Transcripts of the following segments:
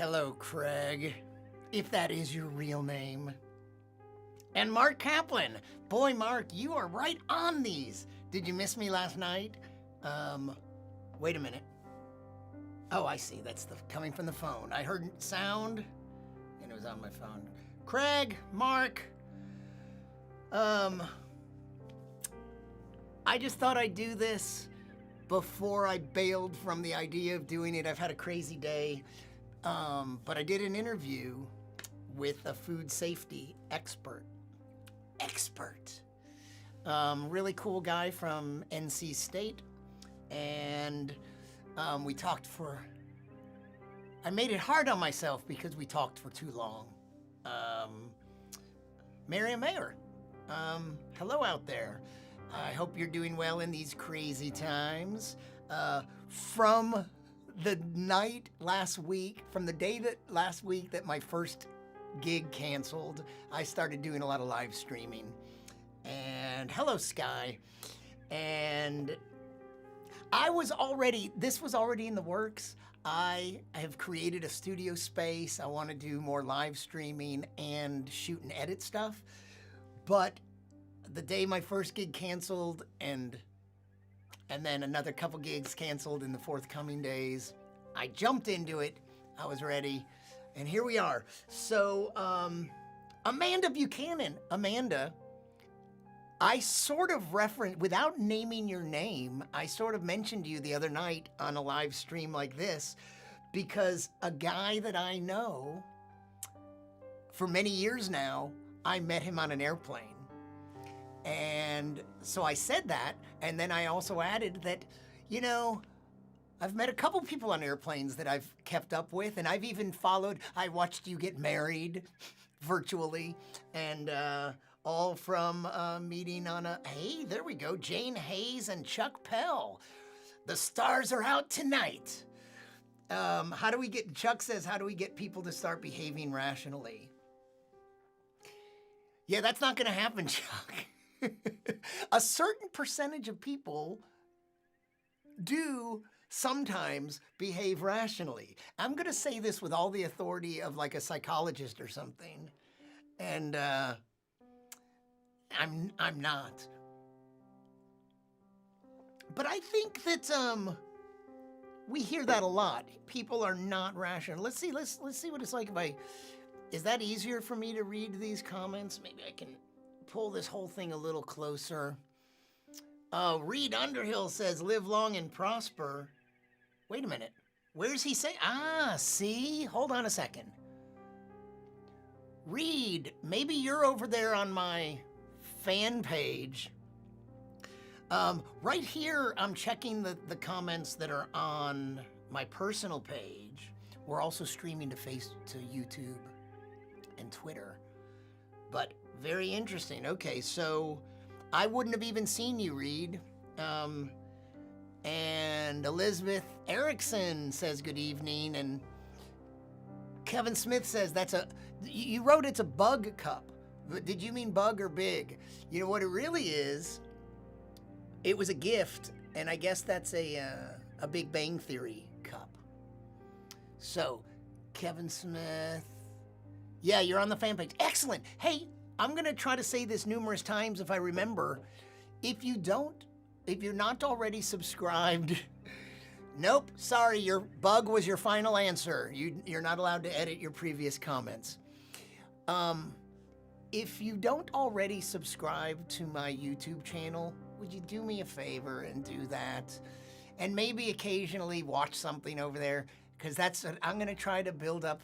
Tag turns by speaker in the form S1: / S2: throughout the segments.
S1: Hello, Craig, if that is your real name. And Mark Kaplan. Boy, Mark, you are right on these. Did you miss me last night? Wait a minute. Oh, I see. That's coming from the phone. I heard sound, and it was on my phone. Craig, Mark, I just thought I'd do this before I bailed from the idea of doing it. I've had a crazy day, but I did an interview with a food safety expert. Really cool guy from NC State, and we talked I made it hard on myself because we talked for too long. Mary Mayer, hello out there. I hope you're doing well in these crazy times. From the night last week, from the day that last week that my first gig canceled, I started doing a lot of live streaming. And hello, Sky. And this was already in the works. I have created a studio space. I want to do more live streaming and shoot and edit stuff. But the day my first gig canceled and then another couple gigs canceled in the forthcoming days, I jumped into it. I was ready. And here we are. So, Amanda Buchanan. Amanda, I sort of referenced, without naming your name, I sort of mentioned you the other night on a live stream like this because a guy that I know for many years now, I met him on an airplane. And so I said that, and then I also added that, I've met a couple people on airplanes that I've kept up with, and I've even I watched you get married virtually, and all from meeting on hey, there we go, Jane Hayes and Chuck Pell. The stars are out tonight. Chuck says, how do we get people to start behaving rationally? Yeah, that's not gonna happen, Chuck. A certain percentage of people do sometimes behave rationally. I'm gonna say this with all the authority of like a psychologist or something, and I'm not. But I think that we hear that a lot. People are not rational. Let's see what it's like is that easier for me to read these comments? Maybe I can pull this whole thing a little closer. Reed Underhill says, live long and prosper. Wait a minute. Where's he saying? See? Hold on a second. Reed, maybe you're over there on my fan page. Right here, I'm checking the comments that are on my personal page. We're also streaming to YouTube and Twitter. But very interesting. Okay, so I wouldn't have even seen you, Reed. And Elizabeth Erickson says good evening, and Kevin Smith says you wrote it's a bug cup. But did you mean bug or big? You know what it really is? It was a gift, and I guess that's a Big Bang Theory cup. So, Kevin Smith. Yeah, you're on the fan page. Excellent. Hey, I'm going to try to say this numerous times if I remember. If you're not already subscribed, nope, sorry, your bug was your final answer. You're not allowed to edit your previous comments. If you don't already subscribe to my YouTube channel, would you do me a favor and do that? And maybe occasionally watch something over there, because I'm going to try to build up.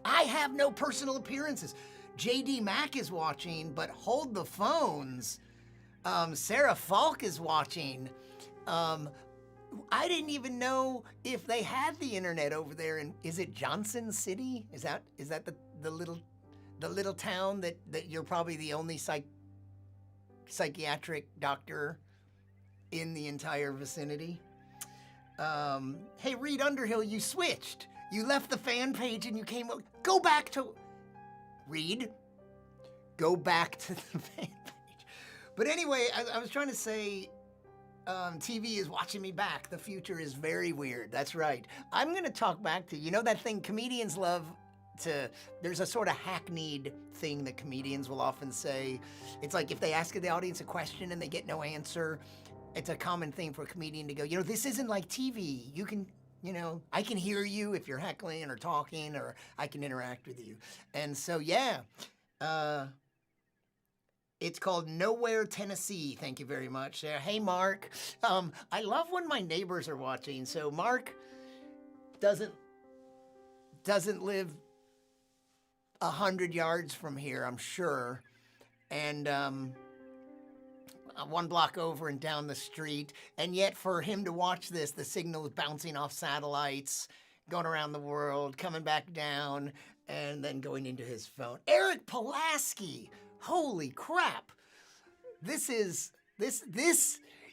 S1: I have no personal appearances. JD Mack is watching, but hold the phones. Sarah Falk is watching. I didn't even know if they had the internet over there. And is it Johnson City? Is that the little town that you're probably the only psychiatric doctor in the entire vicinity? Hey, Reed Underhill, you switched. You left the fan page and you came. Go back to Reed. Go back to the fan page. But anyway, I was trying to say, TV is watching me back. The future is very weird. That's right. I'm going to talk back to, you know, that thing comedians love to, there's a sort of hackneyed thing that comedians will often say. It's like if they ask the audience a question and they get no answer, it's a common thing for a comedian to go, you know, this isn't like TV. You can, you know, I can hear you if you're heckling or talking, or I can interact with you. And so, yeah, it's called Nowhere, Tennessee. Thank you very much. Hey, Mark. I love when my neighbors are watching. So Mark doesn't live 100 yards from here, I'm sure. And 1 block over and down the street. And yet for him to watch this, the signal is bouncing off satellites, going around the world, coming back down, and then going into his phone. Eric Pulaski. Holy crap. This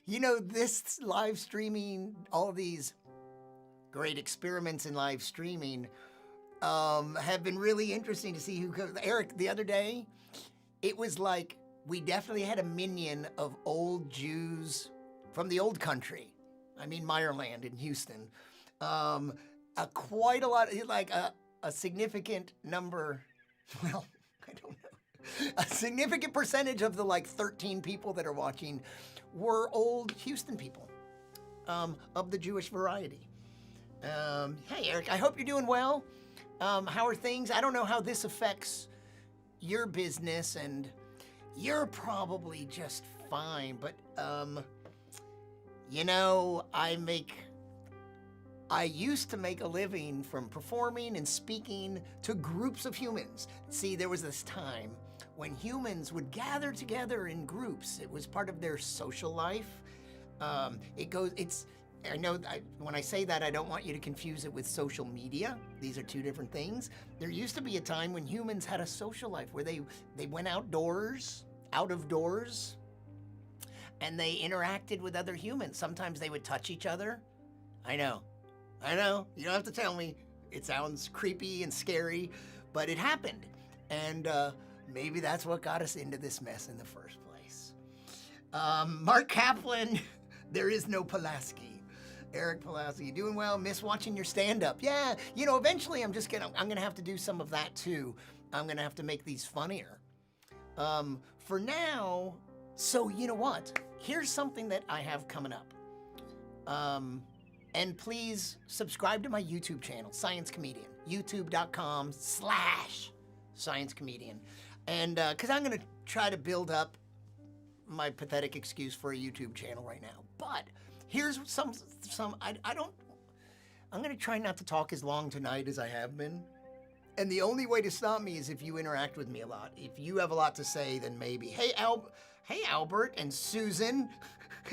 S1: you know, this live streaming, all these great experiments in live streaming have been really interesting to see who comes. Eric, the other day, it was like we definitely had a minion of old Jews from the old country. I mean, Meyerland in Houston. Quite a lot, like a significant number, well, I don't know. A significant percentage of the like 13 people that are watching were old Houston people of the Jewish variety. Hey, Eric, I hope you're doing well. How are things? I don't know how this affects your business, and you're probably just fine, but, you know, I used to make a living from performing and speaking to groups of humans. See, there was this time when humans would gather together in groups. It was part of their social life. I know when I say that, I don't want you to confuse it with social media. These are two different things. There used to be a time when humans had a social life where they went out of doors, and they interacted with other humans. Sometimes they would touch each other. I know. You don't have to tell me. It sounds creepy and scary, but it happened. And maybe that's what got us into this mess in the first place. Mark Kaplan, there is no Pulaski. Eric Pulaski, you doing well? Miss watching your stand-up. Yeah, you know, eventually I'm gonna have to do some of that too. I'm gonna have to make these funnier. For now, so you know what? Here's something that I have coming up. And please subscribe to my YouTube channel, Science Comedian, youtube.com/Science Comedian. And because I'm going to try to build up my pathetic excuse for a YouTube channel right now. But here's I'm going to try not to talk as long tonight as I have been. And the only way to stop me is if you interact with me a lot. If you have a lot to say, then maybe. Hey, Albert and Susan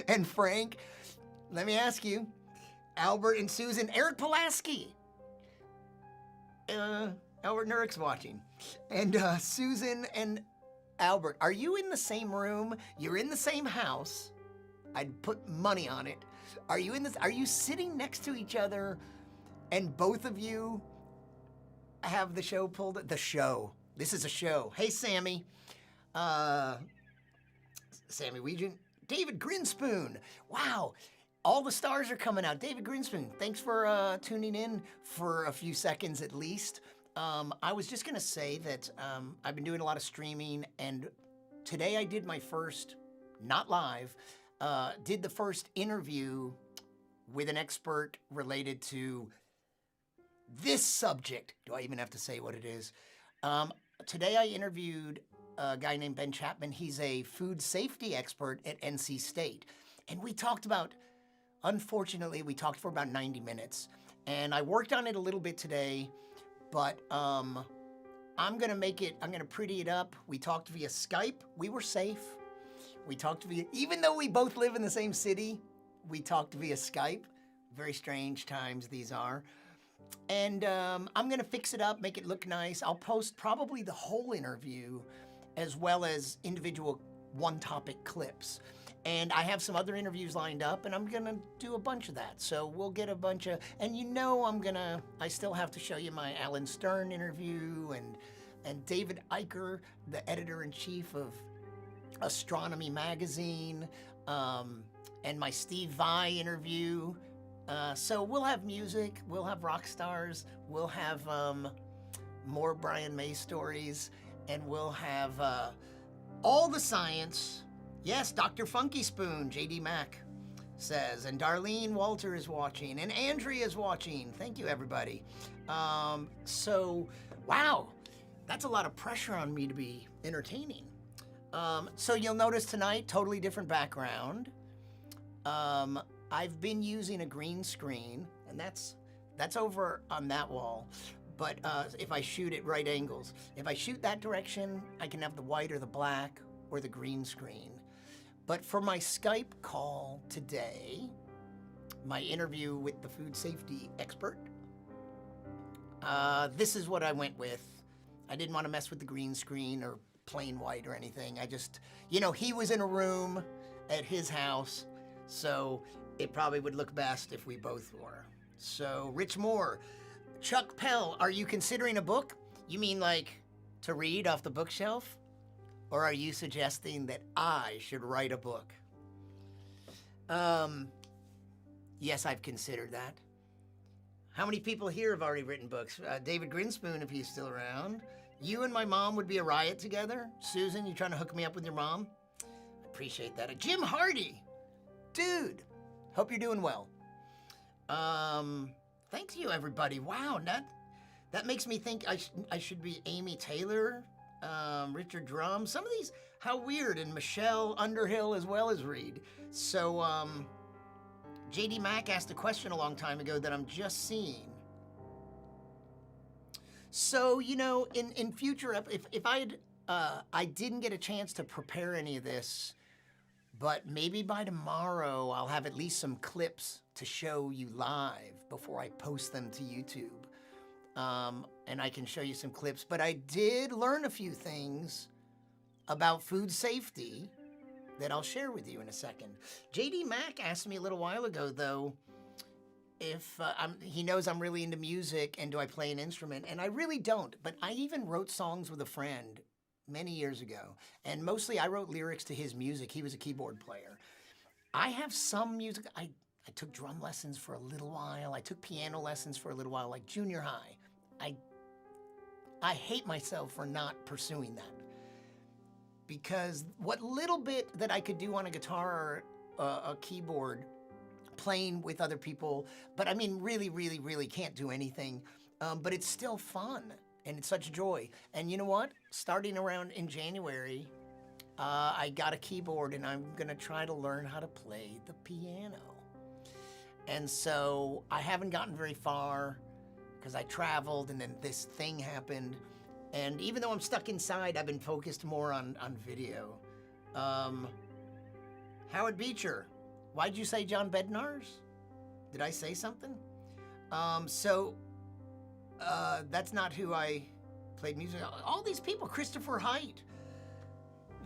S1: and Frank, let me ask you. Albert and Susan, Eric Pulaski. Albert and Eric's watching. And Susan and Albert, are you in the same room? You're in the same house. I'd put money on it. Are you sitting next to each other, and both of you have the show pulled? The show. This is a show. Hey, Sammy. Sammy Weegent. David Grinspoon. Wow. All the stars are coming out. David Grinspoon, thanks for tuning in for a few seconds at least. I was just going to say that I've been doing a lot of streaming, and today I did my first, not live, did the first interview with an expert related to this subject. Do I even have to say what it is? Today I interviewed a guy named Ben Chapman. He's a food safety expert at NC State. And we talked about, unfortunately, we talked for about 90 minutes. And I worked on it a little bit today, but I'm going to pretty it up. We talked via Skype. We were safe. We talked even though we both live in the same city, we talked via Skype. Very strange times these are. And I'm going to fix it up, make it look nice. I'll post probably the whole interview as well as individual one-topic clips. And I have some other interviews lined up, and I'm going to do a bunch of that. So we'll get a bunch of, and you know I still have to show you my Alan Stern interview and David Eicher, the editor-in-chief of Astronomy Magazine. and my Steve Vai interview. So we'll have music, we'll have rock stars, we'll have more Brian May stories, and we'll have all the science. Yes, Dr. Funky Spoon, JD Mack says, and Darlene Walter is watching, and Andrea is watching. Thank you, everybody. So, wow, that's a lot of pressure on me to be entertaining. So you'll notice tonight, totally different background. I've been using a green screen, and that's over on that wall. But if I shoot at right angles, if I shoot that direction, I can have the white or the black or the green screen. But for my Skype call today, my interview with the food safety expert, this is what I went with. I didn't want to mess with the green screen or plain white or anything. I just, he was in a room at his house, so it probably would look best if we both were. So, Rich Moore, Chuck Pell, are you considering a book? You mean like to read off the bookshelf? Or are you suggesting that I should write a book? Yes, I've considered that. How many people here have already written books? David Grinspoon, if he's still around. You and my mom would be a riot together. Susan, you trying to hook me up with your mom? I appreciate that. Jim Hardy, dude, hope you're doing well. Thank you, everybody. Wow, that makes me think I should be Amy Taylor, Richard Drum. Some of these, how weird, and Michelle Underhill as well as Reed. So, JD Mack asked a question a long time ago that I'm just seeing. So, in future, if I didn't get a chance to prepare any of this, but maybe by tomorrow I'll have at least some clips to show you live before I post them to YouTube. And I can show you some clips. But I did learn a few things about food safety that I'll share with you in a second. JD Mack asked me a little while ago, though, if he knows I'm really into music and do I play an instrument, and I really don't, but I even wrote songs with a friend many years ago, and mostly I wrote lyrics to his music. He was a keyboard player. I have some music. I took drum lessons for a little while. I took piano lessons for a little while, like junior high. I hate myself for not pursuing that, because what little bit that I could do on a guitar or a keyboard, playing with other people, but I mean, really, really, really can't do anything. But it's still fun, and it's such joy. And you know what? Starting around in January, I got a keyboard, and I'm gonna try to learn how to play the piano. And so I haven't gotten very far because I traveled, and then this thing happened. And even though I'm stuck inside, I've been focused more on video. Howard Beecher, why'd you say John Bednar's? Did I say something? That's not who I played music. All these people, Christopher Height.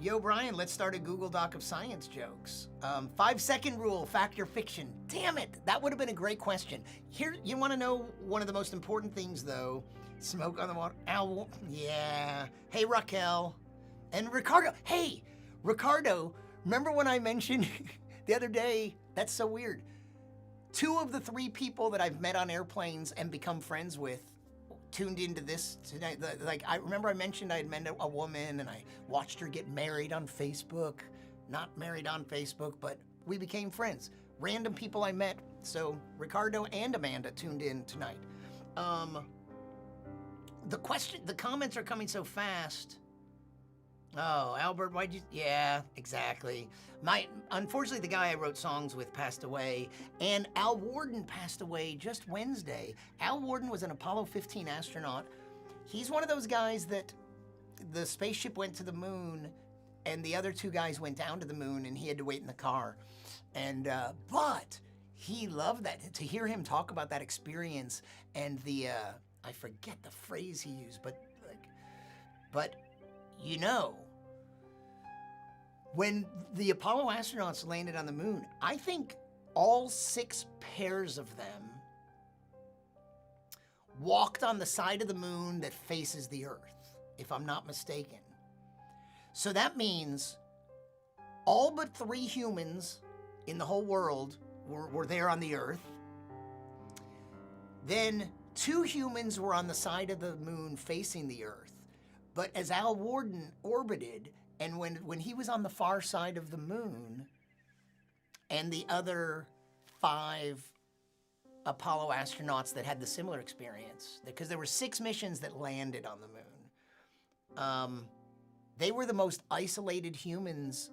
S1: Yo, Brian, let's start a Google Doc of science jokes. 5-second rule, fact or fiction. Damn it, that would have been a great question. Here, you want to know one of the most important things, though? Smoke on the water. Yeah. Hey, Raquel. And Ricardo. Hey, Ricardo, remember when I mentioned the other day, that's so weird. 2 of the 3 people that I've met on airplanes and become friends with tuned into this tonight. I remember I mentioned I had met a woman and I watched her get married on Facebook. Not married on Facebook, but we became friends. Random people I met. So Ricardo and Amanda tuned in tonight. The comments are coming so fast. Oh, Albert, why'd you? Yeah, exactly. Unfortunately, the guy I wrote songs with passed away, and Al Warden passed away just Wednesday. Al Warden was an Apollo 15 astronaut. He's one of those guys that the spaceship went to the moon, and the other 2 guys went down to the moon, and he had to wait in the car. And but he loved that. To hear him talk about that experience and the I forget the phrase he used, but when the Apollo astronauts landed on the moon, I think all 6 pairs of them walked on the side of the moon that faces the Earth, if I'm not mistaken. So that means all but 3 humans in the whole world were there on the Earth. Then 2 humans were on the side of the moon facing the Earth. But as Al Warden orbited, and when he was on the far side of the moon, and the other 5 Apollo astronauts that had the similar experience, because there were 6 missions that landed on the moon, they were the most isolated humans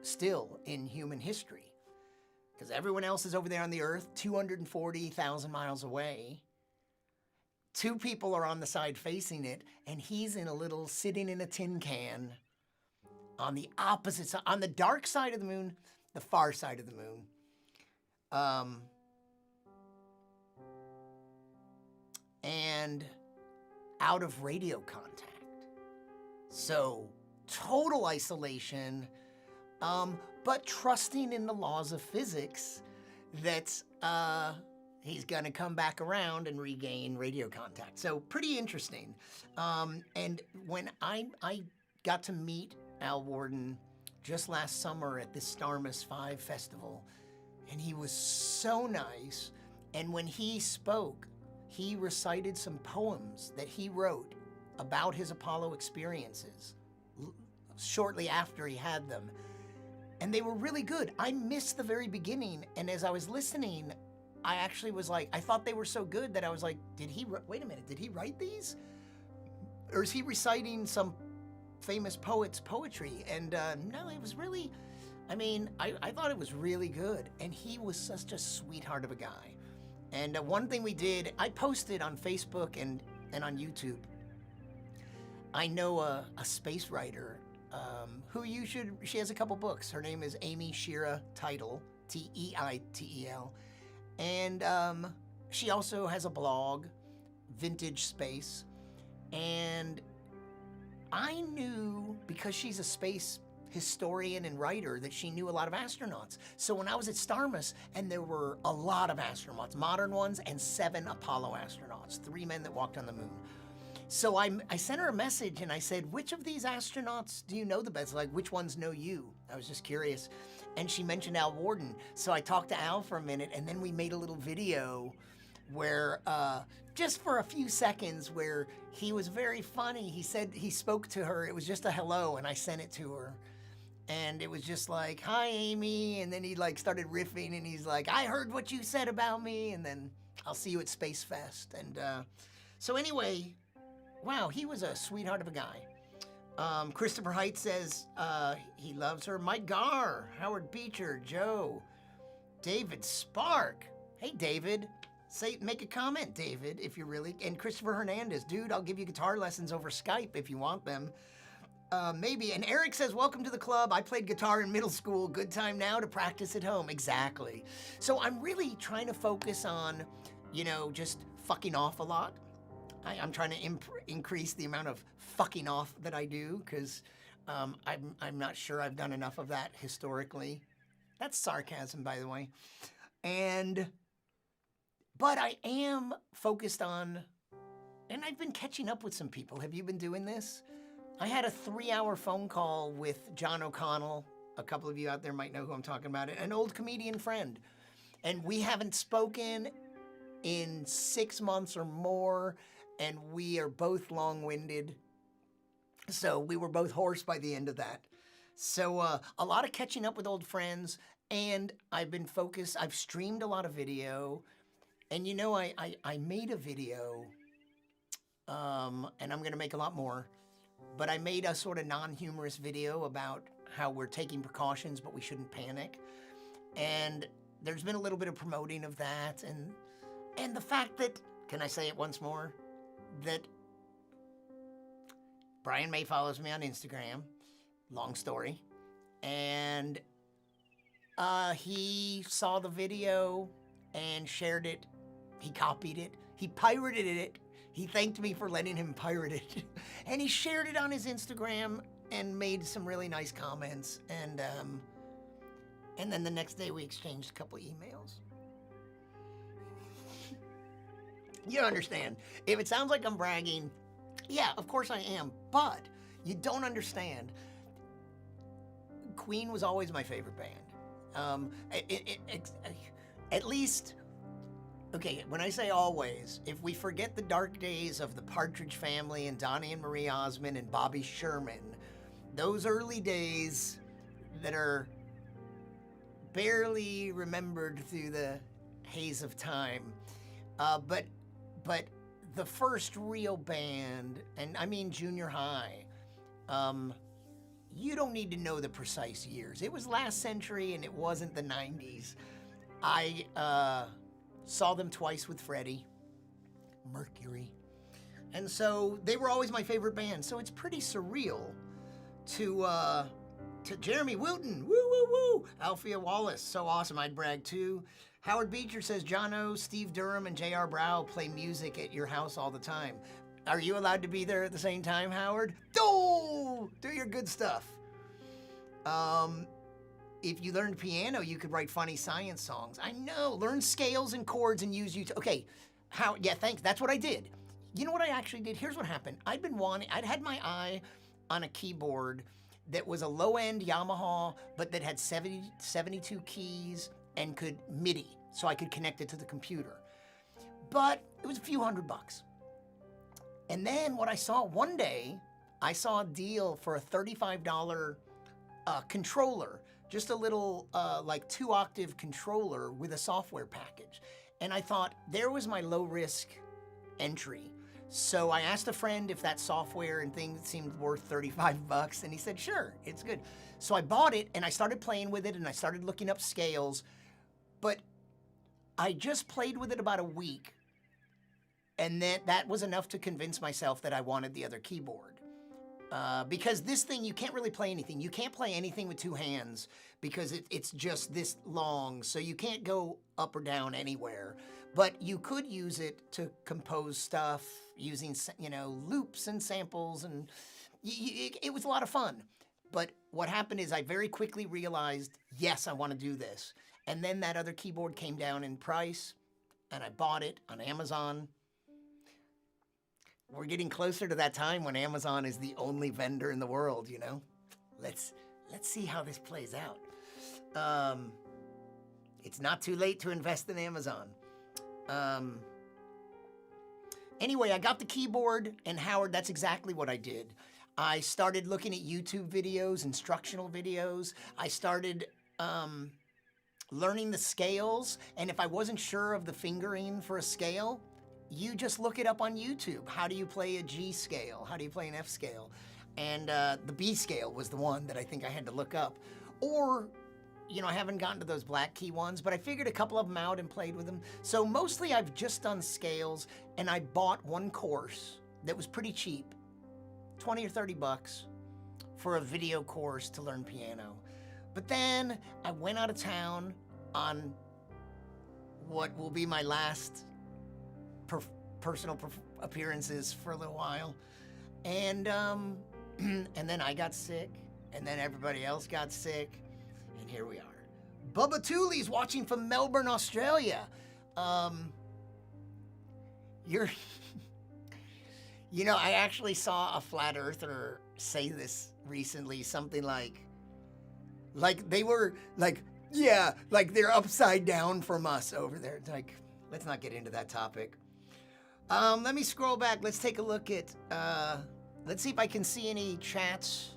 S1: still in human history. Because everyone else is over there on the Earth, 240,000 miles away. 2 people are on the side facing it, and he's sitting in a tin can on the opposite side, on the dark side of the moon, the far side of the moon. And out of radio contact. So, total isolation, but trusting in the laws of physics that he's going to come back around and regain radio contact. So pretty interesting. And when I got to meet Al Warden just last summer at the Starmus 5 festival, and he was so nice. And when he spoke, he recited some poems that he wrote about his Apollo experiences shortly after he had them. And they were really good. I missed the very beginning, and as I was listening, I actually was like, I thought they were so good that I was like, wait a minute, did he write these? Or is he reciting some famous poet's poetry? And no, it was really, I thought it was really good. And he was such a sweetheart of a guy. And one thing we did, I posted on Facebook and on YouTube. I know a space writer she has a couple books. Her name is Amy Shira Teitel, T-E-I-T-E-L. And she also has a blog, Vintage Space. And I knew, because she's a space historian and writer, that she knew a lot of astronauts. So when I was at Starmus, and there were a lot of astronauts, modern ones, and 7 Apollo astronauts, 3 men that walked on the moon. So I sent her a message and I said, which of these astronauts do you know the best? Like, which ones know you? I was just curious. And she mentioned Al Warden. So I talked to Al for a minute, and then we made a little video where, just for a few seconds, where he was very funny. He said he spoke to her. It was just a hello, and I sent it to her. And it was just like, hi, Amy. And then he started riffing, and he's like, I heard what you said about me. And then I'll see you at Space Fest. And so anyway, wow, he was a sweetheart of a guy. Christopher Height says he loves her. Mike Garr, Howard Beecher, Joe, David Spark. Hey, David. Make a comment, David, if you really... And Christopher Hernandez, dude, I'll give you guitar lessons over Skype if you want them. Maybe. And Eric says, welcome to the club. I played guitar in middle school. Good time now to practice at home. Exactly. So I'm really trying to focus on, just fucking off a lot. I'm trying to increase the amount of fucking off that I do, because I'm not sure I've done enough of that historically. That's sarcasm, by the way. But I am focused on, and I've been catching up with some people. Have you been doing this? I had a 3-hour phone call with John O'Connell. A couple of you out there might know who I'm talking about. An old comedian friend. And we haven't spoken in 6 months or more. And we are both long-winded. So we were both hoarse by the end of that. So a lot of catching up with old friends. And I've been focused. I've streamed a lot of video. And I made a video. And I'm going to make a lot more. But I made a sort of non-humorous video about how we're taking precautions, but we shouldn't panic. And there's been a little bit of promoting of that. And the fact that, can I say it once more? That Brian May follows me on Instagram. Long story. And he saw the video and shared it. He copied it. He pirated it. He thanked me for letting him pirate it. And he shared it on his Instagram and made some really nice comments. And then the next day we exchanged a couple emails. You understand. If it sounds like I'm bragging, yeah, of course I am. But you don't understand. Queen was always my favorite band. At least, okay, when I say always, if we forget the dark days of the Partridge Family and Donnie and Marie Osmond and Bobby Sherman, those early days that are barely remembered through the haze of time, but the first real band, and I mean junior high, you don't need to know the precise years. It was last century and it wasn't the 90s. I saw them twice with Freddie Mercury. And so they were always my favorite band. So it's pretty surreal to Jeremy Wooten, woo, woo, woo. Althea Wallace, so awesome, I'd brag too. Howard Beecher says, John O., Steve Durham, and J.R. Brow play music at your house all the time. Are you allowed to be there at the same time, Howard? Oh, do your good stuff. If you learned piano, you could write funny science songs. I know, learn scales and chords and use YouTube. Okay, yeah, thanks, that's what I did. You know what I actually did? Here's what happened. I'd had my eye on a keyboard that was a low-end Yamaha, but that had 72 keys and could MIDI, so I could connect it to the computer. But it was a few $100. And then what I saw one day, I saw a deal for a $35 controller, just a little like 2-octave controller with a software package. And I thought, there was my low-risk entry. So I asked a friend if that software and thing seemed worth $35, and he said, sure, it's good. So I bought it, and I started playing with it, and I started looking up scales, but I just played with it about a week, and then that was enough to convince myself that I wanted the other keyboard. Because this thing, you can't really play anything. You can't play anything with two hands because it's just this long, so you can't go up or down anywhere. But you could use it to compose stuff using, loops and samples, and it was a lot of fun. But what happened is I very quickly realized, yes, I want to do this. And then that other keyboard came down in price, and I bought it on Amazon. We're getting closer to that time when Amazon is the only vendor in the world, Let's see how this plays out. It's not too late to invest in Amazon. Anyway, I got the keyboard, and Howard, that's exactly what I did. I started looking at YouTube videos, instructional videos. I started learning the scales, and if I wasn't sure of the fingering for a scale, you just look it up on YouTube. How do you play a G scale? How do you play an F scale? And the B scale was the one that I think I had to look up. Or, I haven't gotten to those black key ones, but I figured a couple of them out and played with them. So mostly I've just done scales, and I bought one course that was pretty cheap, 20 or 30 bucks for a video course to learn piano. But then I went out of town on what will be my last personal appearances for a little while, and then I got sick, and then everybody else got sick, and here we are. Bubba Tooley's watching from Melbourne, Australia. You're, I actually saw a flat earther say this recently, something like they were like they're upside down from us over there. It's like, let's not get into that topic. Let me scroll back. Let's take a look at, let's see if I can see any chats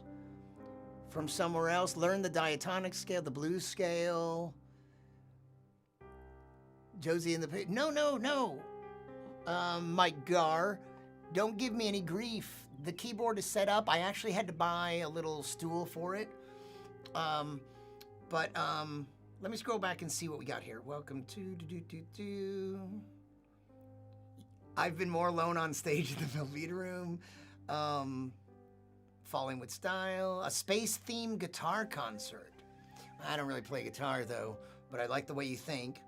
S1: from somewhere else. Learn the diatonic scale, the blues scale. Josie in the page. No. Mike Gar, don't give me any grief. The keyboard is set up. I actually had to buy a little stool for it. But let me scroll back and see what we got here. Welcome to I've been more alone on stage in the Velveeta Room. Falling with Style. A space-themed guitar concert. I don't really play guitar, though, but I like the way you think.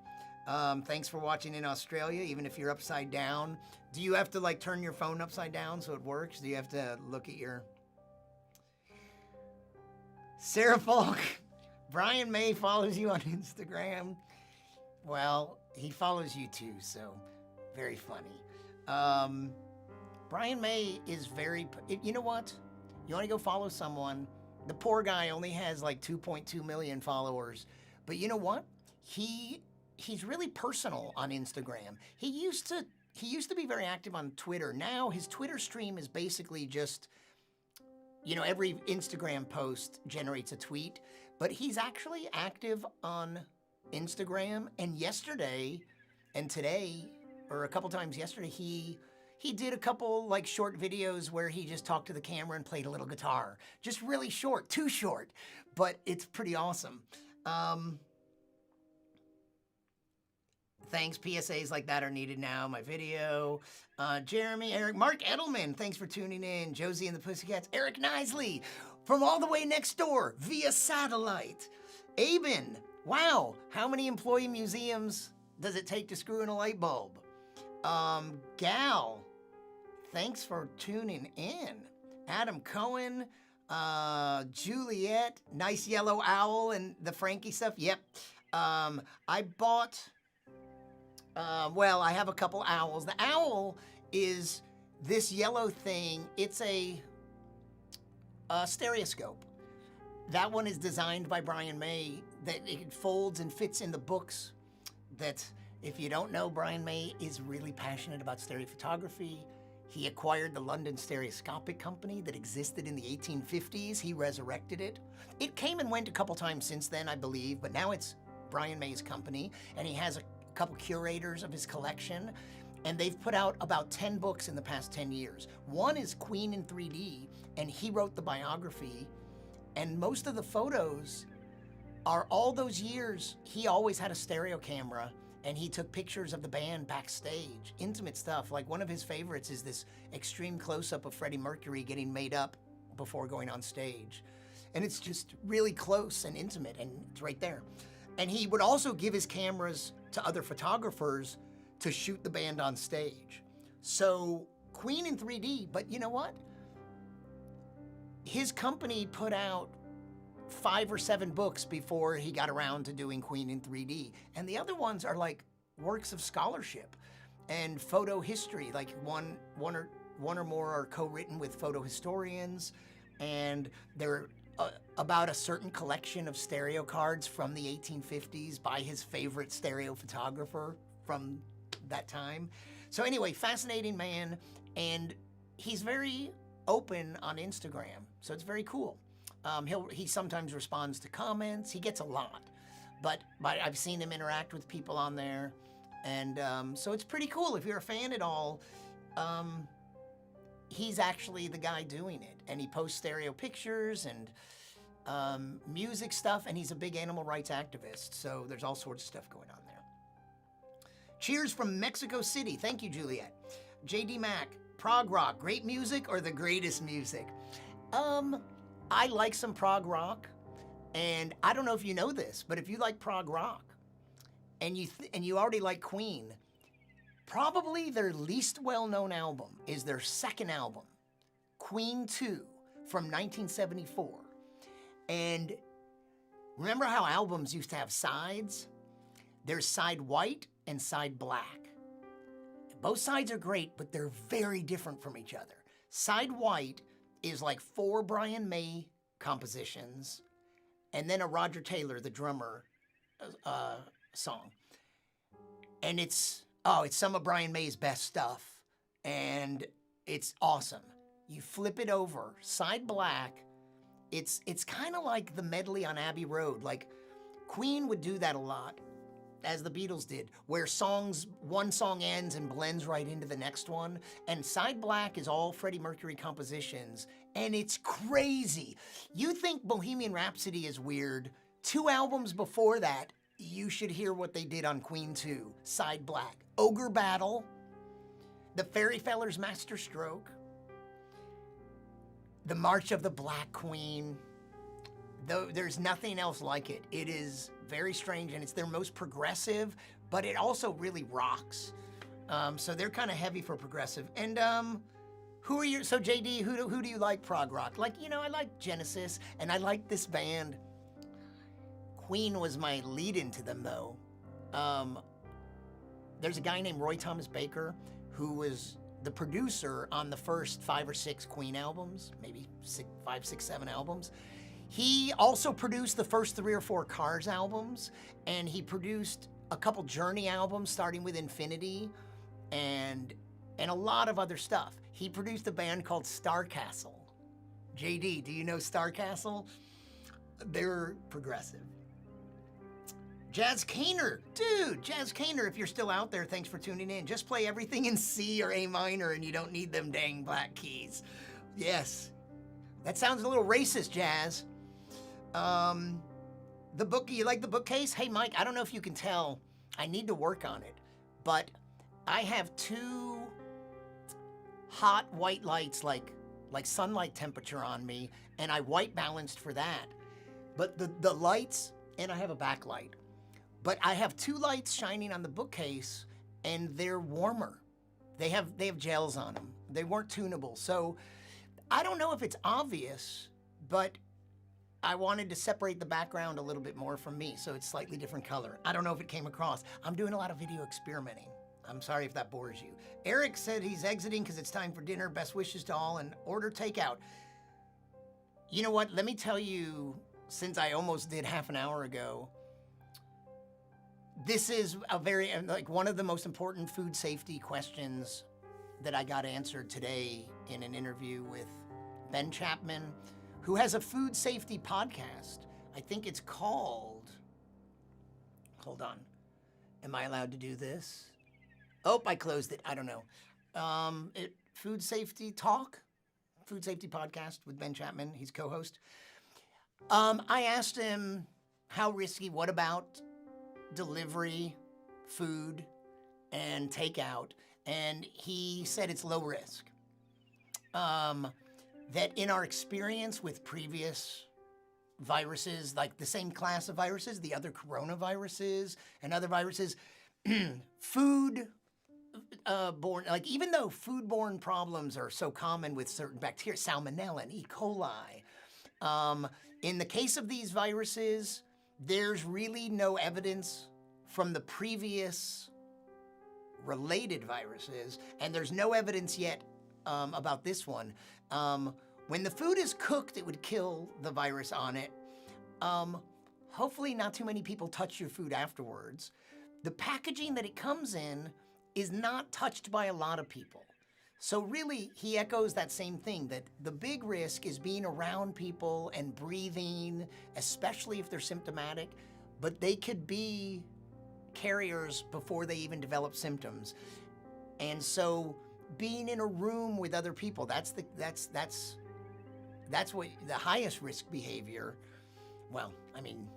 S1: Thanks for watching in Australia, even if you're upside down. Do you have to, turn your phone upside down so it works? Do you have to look at your... Sarah Falk. Brian May follows you on Instagram. Well, he follows you too, so very funny. Brian May is very... You know what? You want to go follow someone? The poor guy only has 2.2 million followers, But you know what? He's really personal on Instagram. He used to be very active on Twitter. Now his Twitter stream is basically just, every Instagram post generates a tweet, but he's actually active on Instagram. And yesterday and today, or a couple times yesterday, he did a couple like short videos where he just talked to the camera and played a little guitar. Just really short, too short, but it's pretty awesome. Thanks, PSAs like that are needed now. My video. Jeremy, Eric, Mark Edelman, thanks for tuning in. Josie and the Pussycats. Eric Nisley from all the way next door via satellite. Aben, wow, how many employee museums does it take to screw in a light bulb? Gal, thanks for tuning in. Adam Cohen, Juliet, nice yellow owl and the Frankie stuff. Yep. I bought... I have a couple owls. The owl is this yellow thing. It's a stereoscope. That one is designed by Brian May, that it folds and fits in the books. That, if you don't know, Brian May is really passionate about stereophotography. He acquired the London Stereoscopic Company that existed in the 1850s. He resurrected it. It came and went a couple times since then, I believe, but now it's Brian May's company, and he has a couple curators of his collection, and they've put out about 10 books in the past 10 years. One is Queen in 3D, and he wrote the biography, and most of the photos are all those years. He always had a stereo camera, and he took pictures of the band backstage, intimate stuff. Like one of his favorites is this extreme close-up of Freddie Mercury getting made up before going on stage. And it's just really close and intimate, and it's right there. And he would also give his cameras to other photographers to shoot the band on stage. So Queen in 3D, but you know what? His company put out 5 or 7 books before he got around to doing Queen in 3D. And the other ones are like works of scholarship and photo history. Like one or more are co-written with photo historians, and they're about a certain collection of stereo cards from the 1850s by his favorite stereo photographer from that time. So anyway, fascinating man, and he's very open on Instagram, so it's very cool. He sometimes responds to comments. He gets a lot, but I've seen him interact with people on there, and so it's pretty cool. If you're a fan at all, he's actually the guy doing it, and he posts stereo pictures and music stuff, and he's a big animal rights activist, so there's all sorts of stuff going on there. Cheers from Mexico City. Thank you, Juliet. JD Mack, prog rock, great music or the greatest music? I like some prog rock, and I don't know if you know this, but if you like prog rock and you already like Queen, probably their least well-known album is their second album, Queen 2 from 1974. And remember how albums used to have sides? There's side white and side black. Both sides are great, but they're very different from each other. Side white is like 4 Brian May compositions and then a Roger Taylor, the drummer, song. And it's some of Brian May's best stuff, and it's awesome. You flip it over, side black, it's kind of like the medley on Abbey Road. Like Queen would do that a lot, as the Beatles did, where one song ends and blends right into the next one. And side black is all Freddie Mercury compositions, and it's crazy. You think Bohemian Rhapsody is weird? 2 albums before that, you should hear what they did on Queen 2, side black. Ogre Battle, the Fairyfeller's Masterstroke, the March of the Black Queen. There's nothing else like it. It is very strange, and it's their most progressive, but it also really rocks. So they're kind of heavy for progressive. And so JD, who do you like prog rock? Like, I like Genesis, and I like this band. Queen was my lead into them, though. There's a guy named Roy Thomas Baker who was the producer on the first 5 or 6 Queen albums, maybe 5, 6, 7 albums. He also produced the first 3 or 4 Cars albums, and he produced a couple Journey albums starting with Infinity and a lot of other stuff. He produced a band called Starcastle. JD, do you know Starcastle? They're progressive. Jazz Kaner, dude, Jazz Kaner, if you're still out there, thanks for tuning in. Just play everything in C or A minor and you don't need them dang black keys. Yes, that sounds a little racist, Jazz. The book, you like the bookcase? Hey, Mike, I don't know if you can tell, I need to work on it, but I have 2 hot white lights, like sunlight temperature on me, and I white balanced for that. But the lights, and I have a backlight, but I have 2 lights shining on the bookcase, and they're warmer. They have gels on them. They weren't tunable. So I don't know if it's obvious, but I wanted to separate the background a little bit more from me, so it's slightly different color. I don't know if it came across. I'm doing a lot of video experimenting. I'm sorry if that bores you. Eric said he's exiting because it's time for dinner. Best wishes to all and order takeout. You know what? Let me tell you, since I almost did half an hour ago, this is a very, like, one of the most important food safety questions that I got answered today in an interview with Ben Chapman, who has a food safety podcast. I think it's called, hold on, am I allowed to do this? Oh, I closed it, I don't know. Food Safety Talk, Food Safety Podcast with Ben Chapman, he's co-host. I asked him how risky, what about delivery, food, and takeout, and he said it's low risk. That in our experience with previous viruses, like the same class of viruses, the other coronaviruses and other viruses, food borne, like even though foodborne problems are so common with certain bacteria, Salmonella and E. coli, in the case of these viruses, there's really no evidence from the previous related viruses, and there's no evidence yet about this one. When the food is cooked, it would kill the virus on it. Hopefully not too many people touch your food afterwards. The packaging that it comes in is not touched by a lot of people. So really, he echoes that same thing, that the big risk is being around people and breathing, especially if they're symptomatic, but they could be carriers before they even develop symptoms. And so being in a room with other people, that's what the highest risk behavior. Well, I mean,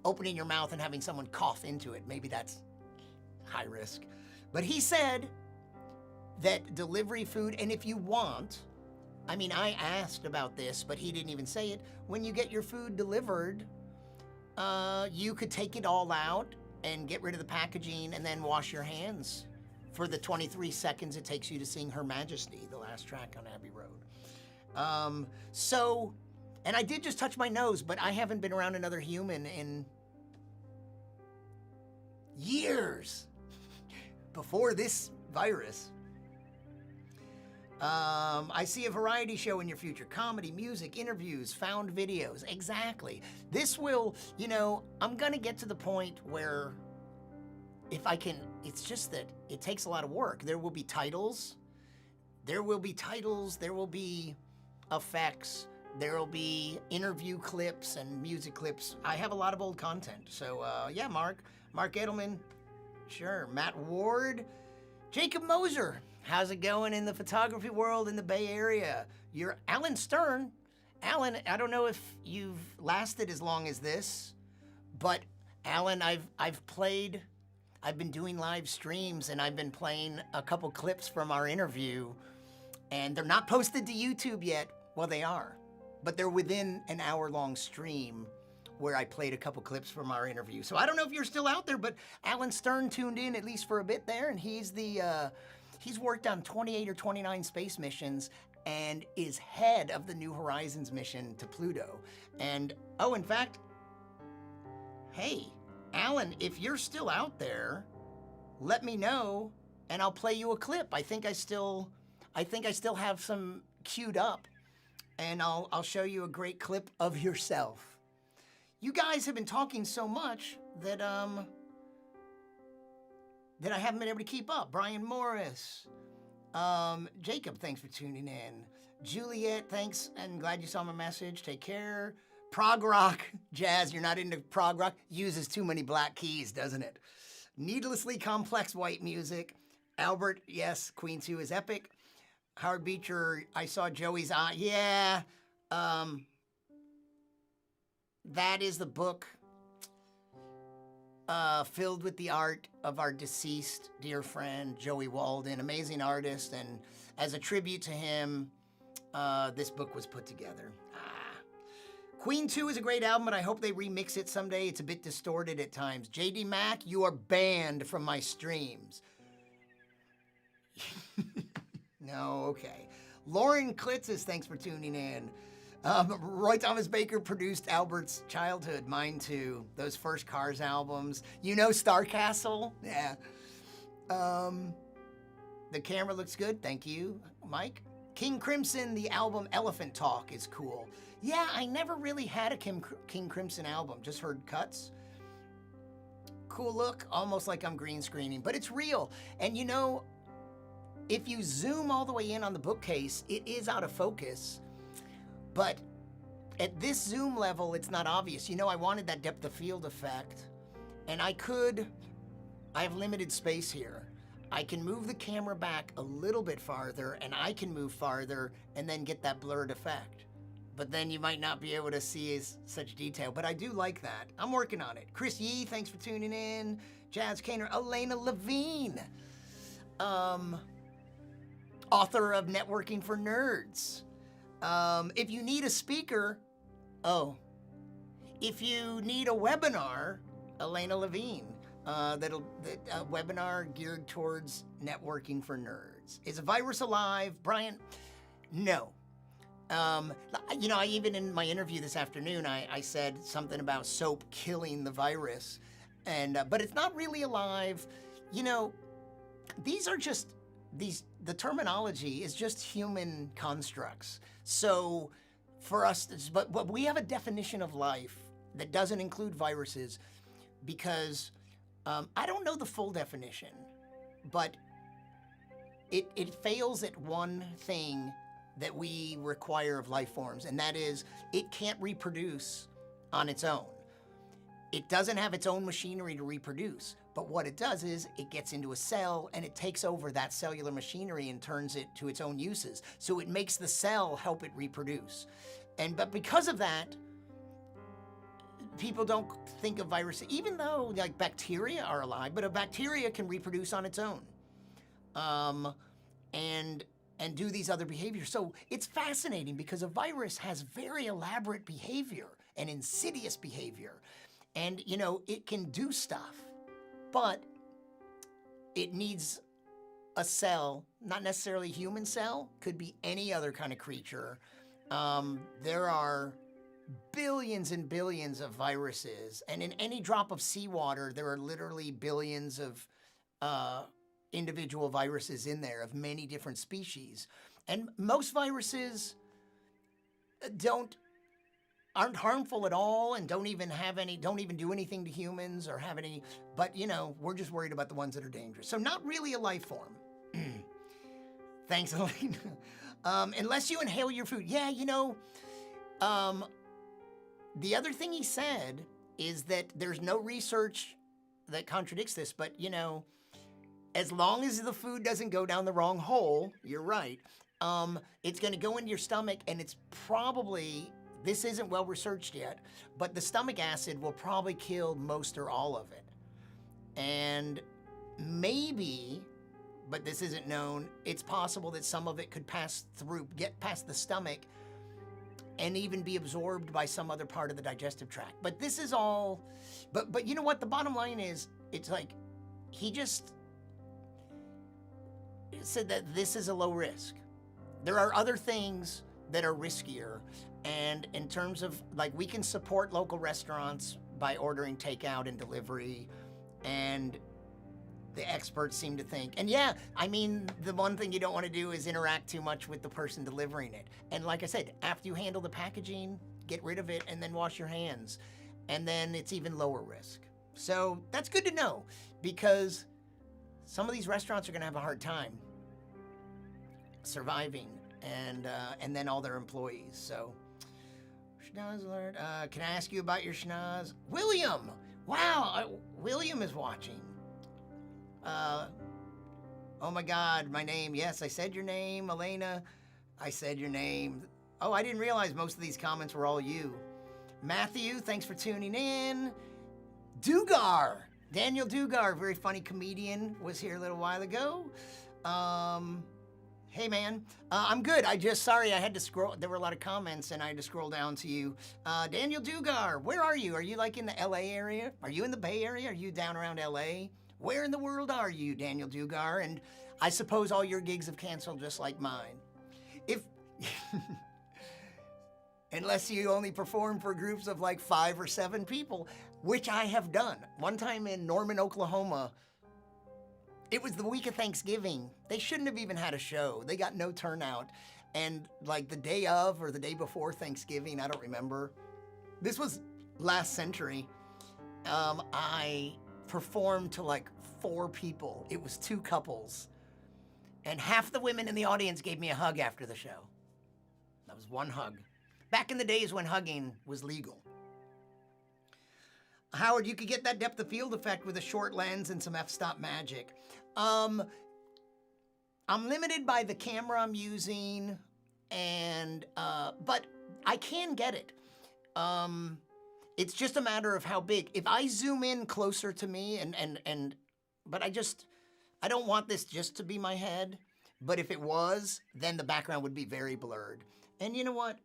S1: opening your mouth and having someone cough into it, maybe that's high risk. But he said that delivery food, and if you want, I mean, I asked about this, but he didn't even say it. When you get your food delivered, you could take it all out and get rid of the packaging and then wash your hands for the 23 seconds it takes you to sing Her Majesty, the last track on Abbey Road. And I did just touch my nose, but I haven't been around another human in years before this virus. I see a variety show in your future. Comedy, music, interviews, found videos. Exactly. This will, I'm going to get to the point where if I can, it's just that it takes a lot of work. There will be titles. There will be effects. There will be interview clips and music clips. I have a lot of old content. So, yeah, Mark Edelman. Sure. Matt Ward. Jacob Moser. How's it going in the photography world in the Bay Area? You're Alan Stern. Alan, I don't know if you've lasted as long as this, but Alan, I've been doing live streams and I've been playing a couple clips from our interview, and they're not posted to YouTube yet. Well, they are, but they're within an hour-long stream where I played a couple clips from our interview. So I don't know if you're still out there, but Alan Stern tuned in at least for a bit there, and he's worked on 28 or 29 space missions and is head of the New Horizons mission to Pluto. And, in fact, hey, Alan, if you're still out there, let me know and I'll play you a clip. I think I still have some queued up. and I'll show you a great clip of yourself. You guys have been talking so much that I haven't been able to keep up. Brian Morris, Jacob, thanks for tuning in. Juliet, thanks, and glad you saw my message. Take care. Prog rock, Jazz, you're not into prog rock. Uses too many black keys, doesn't it? Needlessly complex white music. Albert, yes, Queen 2 is epic. Howard Beecher, I saw Joey's eye. Yeah, that is the book filled with the art of our deceased dear friend, Joey Walden, amazing artist. And as a tribute to him, this book was put together. Queen 2 is a great album, and I hope they remix it someday. It's a bit distorted at times. JD Mack, you are banned from my streams. No, okay. Lauren Klitzes, thanks for tuning in. Roy Thomas Baker produced Albert's childhood, mine too. Those first Cars albums. You know Starcastle? Yeah. The camera looks good, thank you, Mike. King Crimson, the album Elephant Talk is cool. Yeah, I never really had a King Crimson album, just heard cuts. Cool look, almost like I'm green screening, but it's real. And you know, if you zoom all the way in on the bookcase, it is out of focus, but at this zoom level, it's not obvious. You know, I wanted that depth of field effect, and I have limited space here. I can move the camera back a little bit farther, and I can move farther and then get that blurred effect. But then you might not be able to see such detail, but I do like that. I'm working on it. Chris Yee, thanks for tuning in. Jazz Kaner, Elena Levine, author of Networking for Nerds. If you need a speaker, if you need a webinar, Elena Levine. A webinar geared towards networking for nerds. Is a virus alive? Brian, no. You know, even in my interview this afternoon, I said something about soap killing the virus, but it's not really alive. You know, the terminology is just human constructs. So for us, but we have a definition of life that doesn't include viruses because I don't know the full definition, but it fails at one thing that we require of life forms, and that is it can't reproduce on its own. It doesn't have its own machinery to reproduce, but what it does is it gets into a cell and it takes over that cellular machinery and turns it to its own uses. So it makes the cell help it reproduce. But because of that, people don't think of viruses, even though like bacteria are alive, but a bacteria can reproduce on its own, and do these other behaviors. So it's fascinating because a virus has very elaborate behavior and insidious behavior, and you know it can do stuff, but it needs a cell, not necessarily a human cell, could be any other kind of creature. There are billions and billions of viruses, and in any drop of seawater, there are literally billions of individual viruses in there of many different species. And most viruses aren't harmful at all and don't even do anything to humans or have any, but you know, we're just worried about the ones that are dangerous. So not really a life form. Thanks, Elena. Unless you inhale your food. Yeah, you know, the other thing he said is that there's no research that contradicts this, but you know, as long as the food doesn't go down the wrong hole, you're right, it's gonna go into your stomach, and it's probably, this isn't well researched yet, but the stomach acid will probably kill most or all of it. And maybe, but this isn't known, it's possible that some of it could get past the stomach and even be absorbed by some other part of the digestive tract. But this is all, but you know what, the bottom line is, it's like, he just said that this is a low risk. There are other things that are riskier, and in terms of, like, we can support local restaurants by ordering takeout and delivery, and The experts seem to think. And yeah, I mean, the one thing you don't want to do is interact too much with the person delivering it. And like I said, after you handle the packaging, get rid of it and then wash your hands. And then it's even lower risk. So that's good to know, because some of these restaurants are going to have a hard time surviving, and then all their employees. So, schnoz alert. Can I ask you about your schnoz? William! Wow, William is watching. Oh my God, my name. Yes, I said your name, Elena. I said your name. Oh, I didn't realize most of these comments were all you. Matthew, thanks for tuning in. Dugar, Daniel Dugar, very funny comedian, was here a little while ago. Hey man, I'm good. Sorry, I had to scroll. There were a lot of comments and I had to scroll down to you. Daniel Dugar, where are you? Are you like in the LA area? Are you in the Bay Area? Are you down around LA? Where in the world are you, Daniel Dugar? And I suppose all your gigs have canceled just like mine. If, unless you only perform for groups of like 5 or 7 people, which I have done. One time in Norman, Oklahoma, it was the week of Thanksgiving. They shouldn't have even had a show. They got no turnout. And like the day of or the day before Thanksgiving, I don't remember. This was last century. I performed to like 4 people. It was 2 couples. And half the women in the audience gave me a hug after the show. That was one hug. Back in the days when hugging was legal. Howard, you could get that depth of field effect with a short lens and some f-stop magic. I'm limited by the camera I'm using, and but I can get it. It's just a matter of how big. If I zoom in closer to me, but I don't want this just to be my head. But if it was, then the background would be very blurred. And you know what?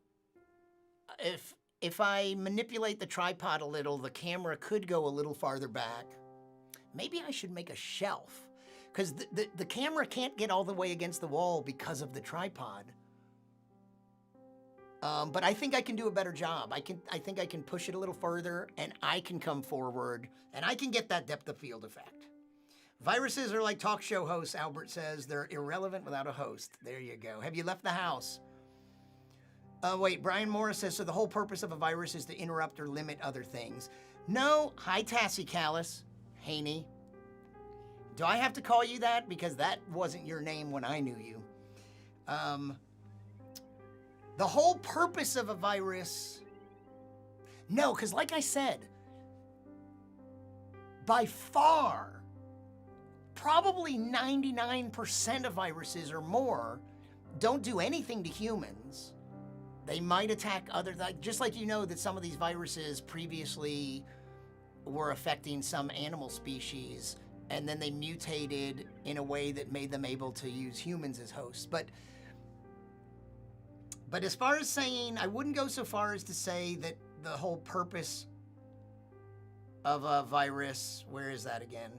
S1: If I manipulate the tripod a little, the camera could go a little farther back. Maybe I should make a shelf, because the camera can't get all the way against the wall because of the tripod. But I think I can do a better job. I think I can push it a little further, and I can come forward, and I can get that depth of field effect. Viruses are like talk show hosts, Albert says. They're irrelevant without a host. There you go. Have you left the house? Wait, Brian Morris says, so the whole purpose of a virus is to interrupt or limit other things. No. Hi, Tassie Callis. Haney. Do I have to call you that? Because that wasn't your name when I knew you. The whole purpose of a virus... No, because like I said, by far, probably 99% of viruses or more don't do anything to humans. They might attack just like you know that some of these viruses previously were affecting some animal species, and then they mutated in a way that made them able to use humans as hosts. But as far as saying, I wouldn't go so far as to say that the whole purpose of a virus, where is that again,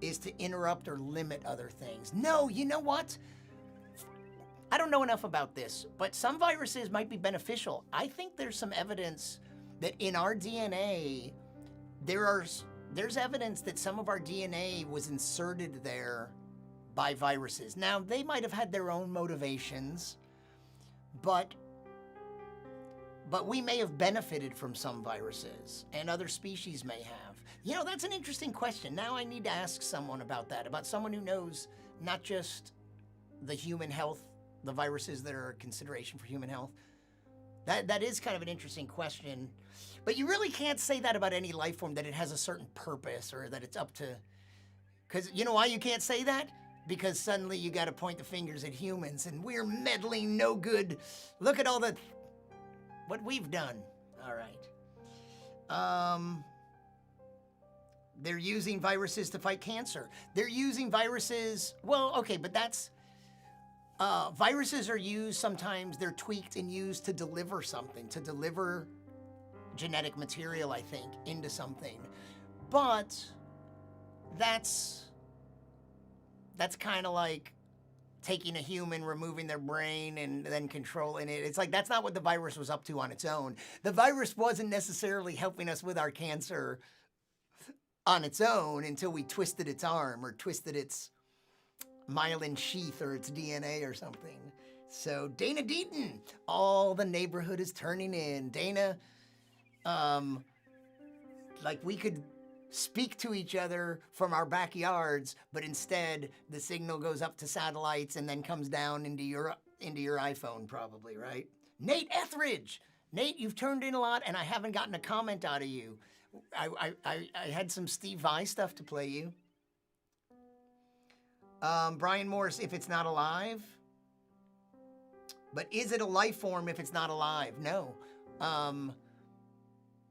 S1: is to interrupt or limit other things. No, you know what? I don't know enough about this, but some viruses might be beneficial. I think there's some evidence that in our DNA, there's evidence that some of our DNA was inserted there by viruses. Now, they might have had their own motivations, but we may have benefited from some viruses, and other species may have. You know, that's an interesting question. Now I need to ask someone about that, about someone who knows not just the human health, the viruses that are a consideration for human health. That is kind of an interesting question. But you really can't say that about any life form, that it has a certain purpose or that it's up to... Because you know why you can't say that? Because suddenly you got to point the fingers at humans and we're meddling no good. Look at all what we've done. All right. They're using viruses to fight cancer. They're using viruses... Well, okay, but that's... viruses are used sometimes, they're tweaked and used to deliver something, to deliver genetic material, I think, into something. But that's kind of like taking a human, removing their brain, and then controlling it. It's like that's not what the virus was up to on its own. The virus wasn't necessarily helping us with our cancer on its own until we twisted its arm or twisted its myelin sheath or its DNA or something. So Dana Deaton, all the neighborhood is turning in. Dana, like we could speak to each other from our backyards, but instead the signal goes up to satellites and then comes down into your iPhone probably, right? Nate Etheridge. Nate, you've turned in a lot and I haven't gotten a comment out of you. I had some Steve Vai stuff to play you. Brian Morris, if it's not alive. But is it a life form if it's not alive? No.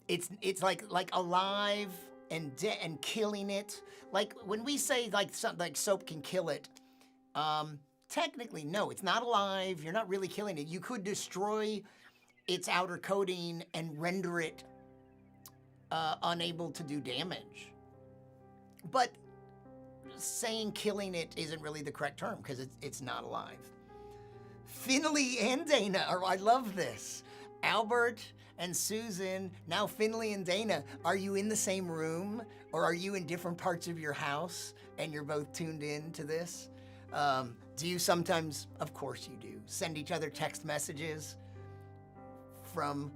S1: It's like alive and killing it. Like when we say like something like soap can kill it, technically no, it's not alive. You're not really killing it. You could destroy its outer coating and render it unable to do damage. But saying killing it isn't really the correct term because it's not alive. Finley and Dana, I love this. Albert and Susan, now Finley and Dana, are you in the same room or are you in different parts of your house and you're both tuned in to this? Do you sometimes, of course you do, send each other text messages from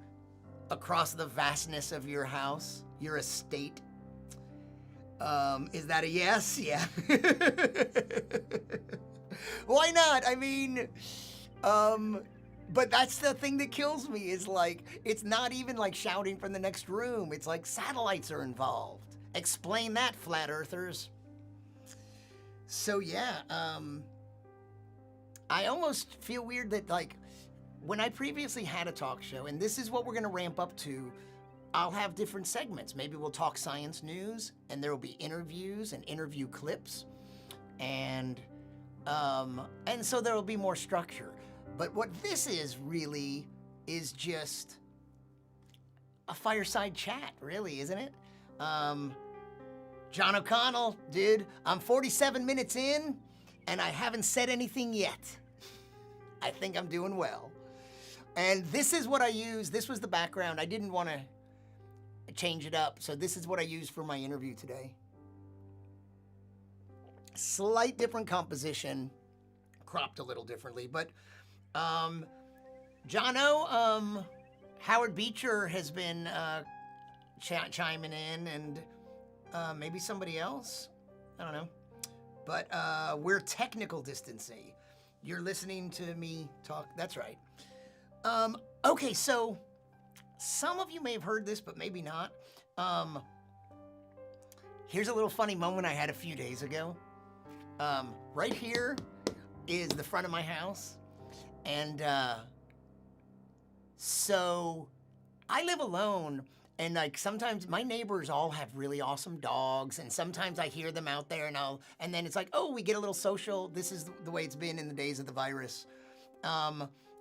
S1: across the vastness of your house, your estate? Is that a yes? Yeah. Why not? I mean, but that's the thing that kills me is like, it's not even like shouting from the next room. It's like satellites are involved. Explain that, flat earthers. So yeah, I almost feel weird that like, when I previously had a talk show, and this is what we're gonna ramp up to, I'll have different segments. Maybe we'll talk science news, and there will be interviews and interview clips, and so there will be more structure. But what this is really is just a fireside chat, really, isn't it? John O'Connell, dude, I'm 47 minutes in, and I haven't said anything yet. I think I'm doing well. And this is what I use. This was the background. I didn't want to change it up, so this is what I used for my interview today. Slight different composition, cropped a little differently, but Jono, Howard Beecher has been chiming in, and maybe somebody else, I don't know, but we're technical distancing. You're listening to me talk, that's right. Okay, so some of you may have heard this, but maybe not. Here's a little funny moment I had a few days ago. Right here is the front of my house. And so I live alone, and like sometimes my neighbors all have really awesome dogs, and sometimes I hear them out there, and then it's like, oh, we get a little social. This is the way it's been in the days of the virus,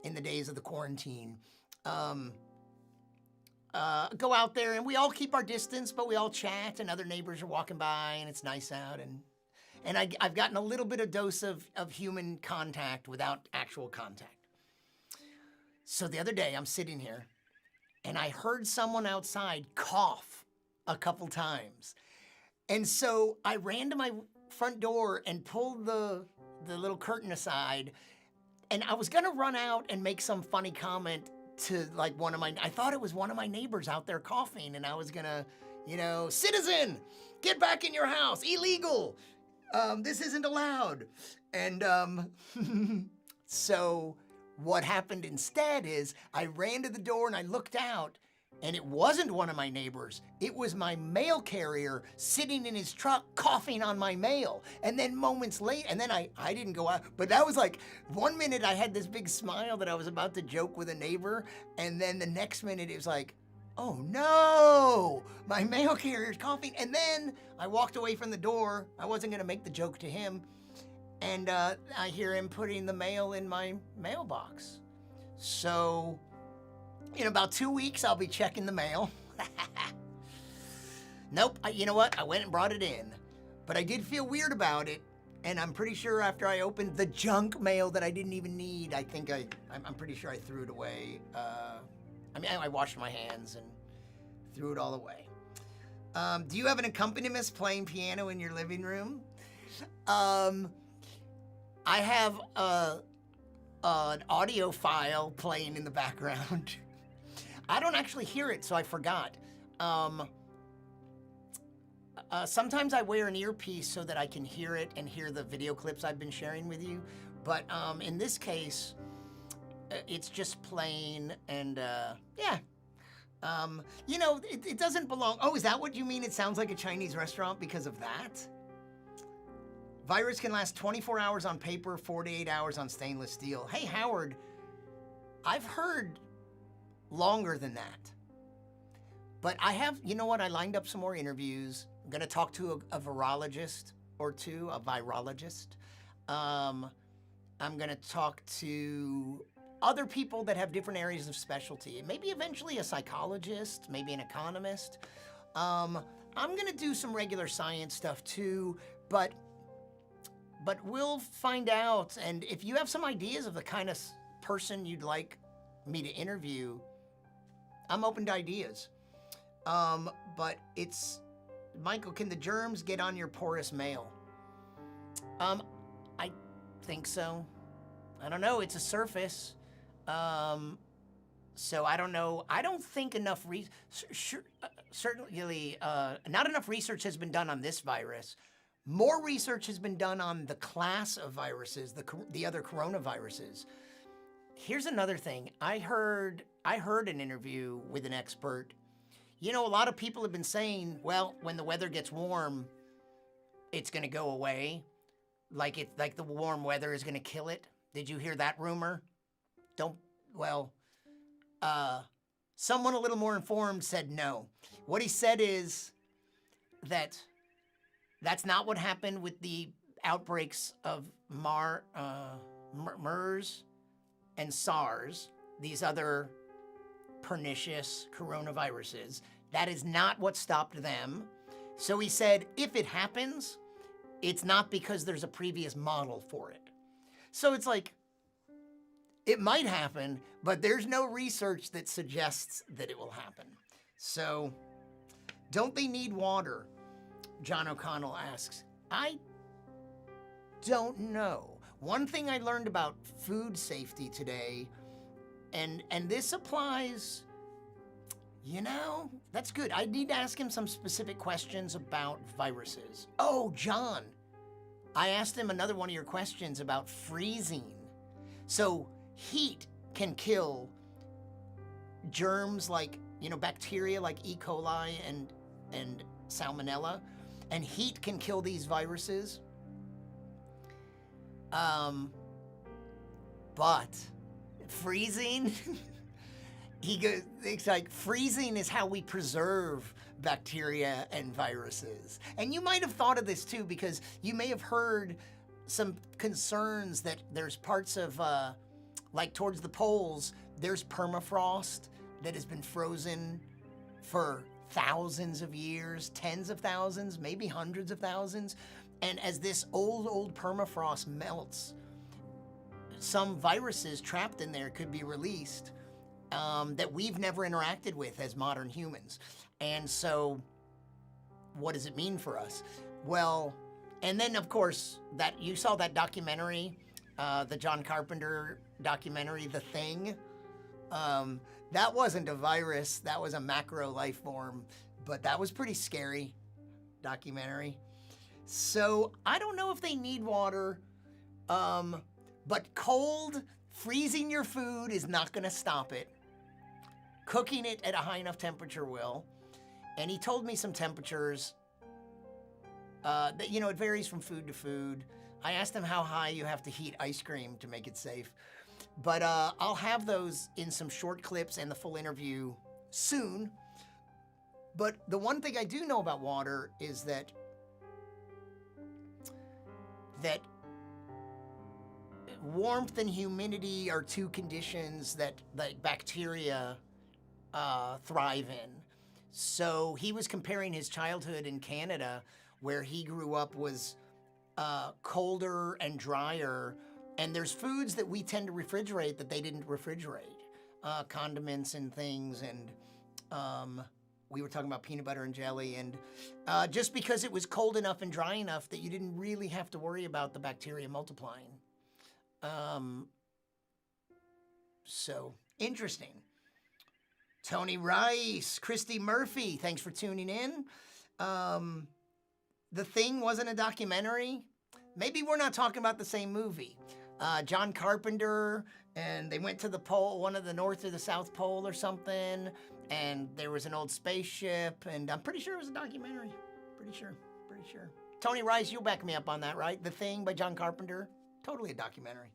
S1: in the days of the quarantine. Go out there, and we all keep our distance, but we all chat, and other neighbors are walking by, and it's nice out, and I've gotten a little bit of dose of human contact without actual contact. So the other day, I'm sitting here, and I heard someone outside cough a couple times. And so I ran to my front door and pulled the little curtain aside, and I was gonna run out and make some funny comment to like I thought it was one of my neighbors out there coughing, and I was gonna, citizen, get back in your house, illegal. This isn't allowed. And so what happened instead is I ran to the door and I looked out, and it wasn't one of my neighbors. It was my mail carrier sitting in his truck coughing on my mail. And then moments later, and then I didn't go out, but that was like, 1 minute I had this big smile that I was about to joke with a neighbor, and then the next minute it was like, oh no, my mail carrier's coughing. And then I walked away from the door. I wasn't gonna make the joke to him. And I hear him putting the mail in my mailbox. So in about 2 weeks, I'll be checking the mail. Nope, you know what? I went and brought it in. But I did feel weird about it. And I'm pretty sure after I opened the junk mail that I didn't even need, I'm pretty sure I threw it away. I washed my hands and threw it all away. Do you have an accompanist playing piano in your living room? I have an audio file playing in the background. I don't actually hear it, so I forgot. Sometimes I wear an earpiece so that I can hear it and hear the video clips I've been sharing with you. But in this case, it's just playing and yeah. You know, it doesn't belong. Oh, is that what you mean? It sounds like a Chinese restaurant because of that? Virus can last 24 hours on paper, 48 hours on stainless steel. Hey, Howard, I've heard longer than that. But I have, you know what? I lined up some more interviews. I'm going to talk to a virologist or two, a virologist. I'm going to talk to other people that have different areas of specialty. Maybe eventually a psychologist, maybe an economist. I'm going to do some regular science stuff too, but we'll find out. And if you have some ideas of the kind of person you'd like me to interview, I'm open to ideas. But it's, Michael, can the germs get on your porous mail? I think so. I don't know, it's a surface. So I don't know. I don't think enough, certainly not enough research has been done on this virus. More research has been done on the class of viruses, the other coronaviruses. Here's another thing. I heard an interview with an expert. You know, a lot of people have been saying, well, when the weather gets warm, it's going to go away. Like the warm weather is going to kill it. Did you hear that rumor? Someone a little more informed said no. What he said is that that's not what happened with the outbreaks of MERS and SARS, these other pernicious coronaviruses. That is not what stopped them. So he said, if it happens, it's not because there's a previous model for it. So it's like, it might happen, but there's no research that suggests that it will happen. So, don't they need water? John O'Connell asks. I don't know. One thing I learned about food safety today, and this applies, you know, that's good. I need to ask him some specific questions about viruses. Oh, John, I asked him another one of your questions about freezing. So, heat can kill germs like, you know, bacteria like E. coli and salmonella, and heat can kill these viruses. But freezing, it's like freezing is how we preserve bacteria and viruses. And you might have thought of this too, because you may have heard some concerns that there's parts of, like towards the poles, there's permafrost that has been frozen for thousands of years, tens of thousands, maybe hundreds of thousands. And as this old permafrost melts, some viruses trapped in there could be released that we've never interacted with as modern humans. And so what does it mean for us? Well, and then of course, that you saw that documentary, the John Carpenter documentary, The Thing. That wasn't a virus, that was a macro life form, but that was pretty scary documentary. So I don't know if they need water, but cold, freezing your food is not gonna stop it. Cooking it at a high enough temperature will. And he told me some temperatures that, you know, it varies from food to food. I asked him how high you have to heat ice cream to make it safe. But I'll have those in some short clips and the full interview soon. But the one thing I do know about water is that warmth and humidity are two conditions that bacteria thrive in. So he was comparing his childhood in Canada, where he grew up, was colder and drier, and there's foods that we tend to refrigerate that they didn't refrigerate, condiments and things, and we were talking about peanut butter and jelly, and just because it was cold enough and dry enough that you didn't really have to worry about the bacteria multiplying. So interesting. Tony Rice, Christy Murphy, thanks for tuning in. The Thing wasn't a documentary. Maybe we're not talking about the same movie. John Carpenter, and they went to the pole, one of the North or the South Pole or something, and there was an old spaceship, and I'm pretty sure it was a documentary. Pretty sure. Tony Rice, you'll back me up on that, right? The Thing by John Carpenter, totally a documentary.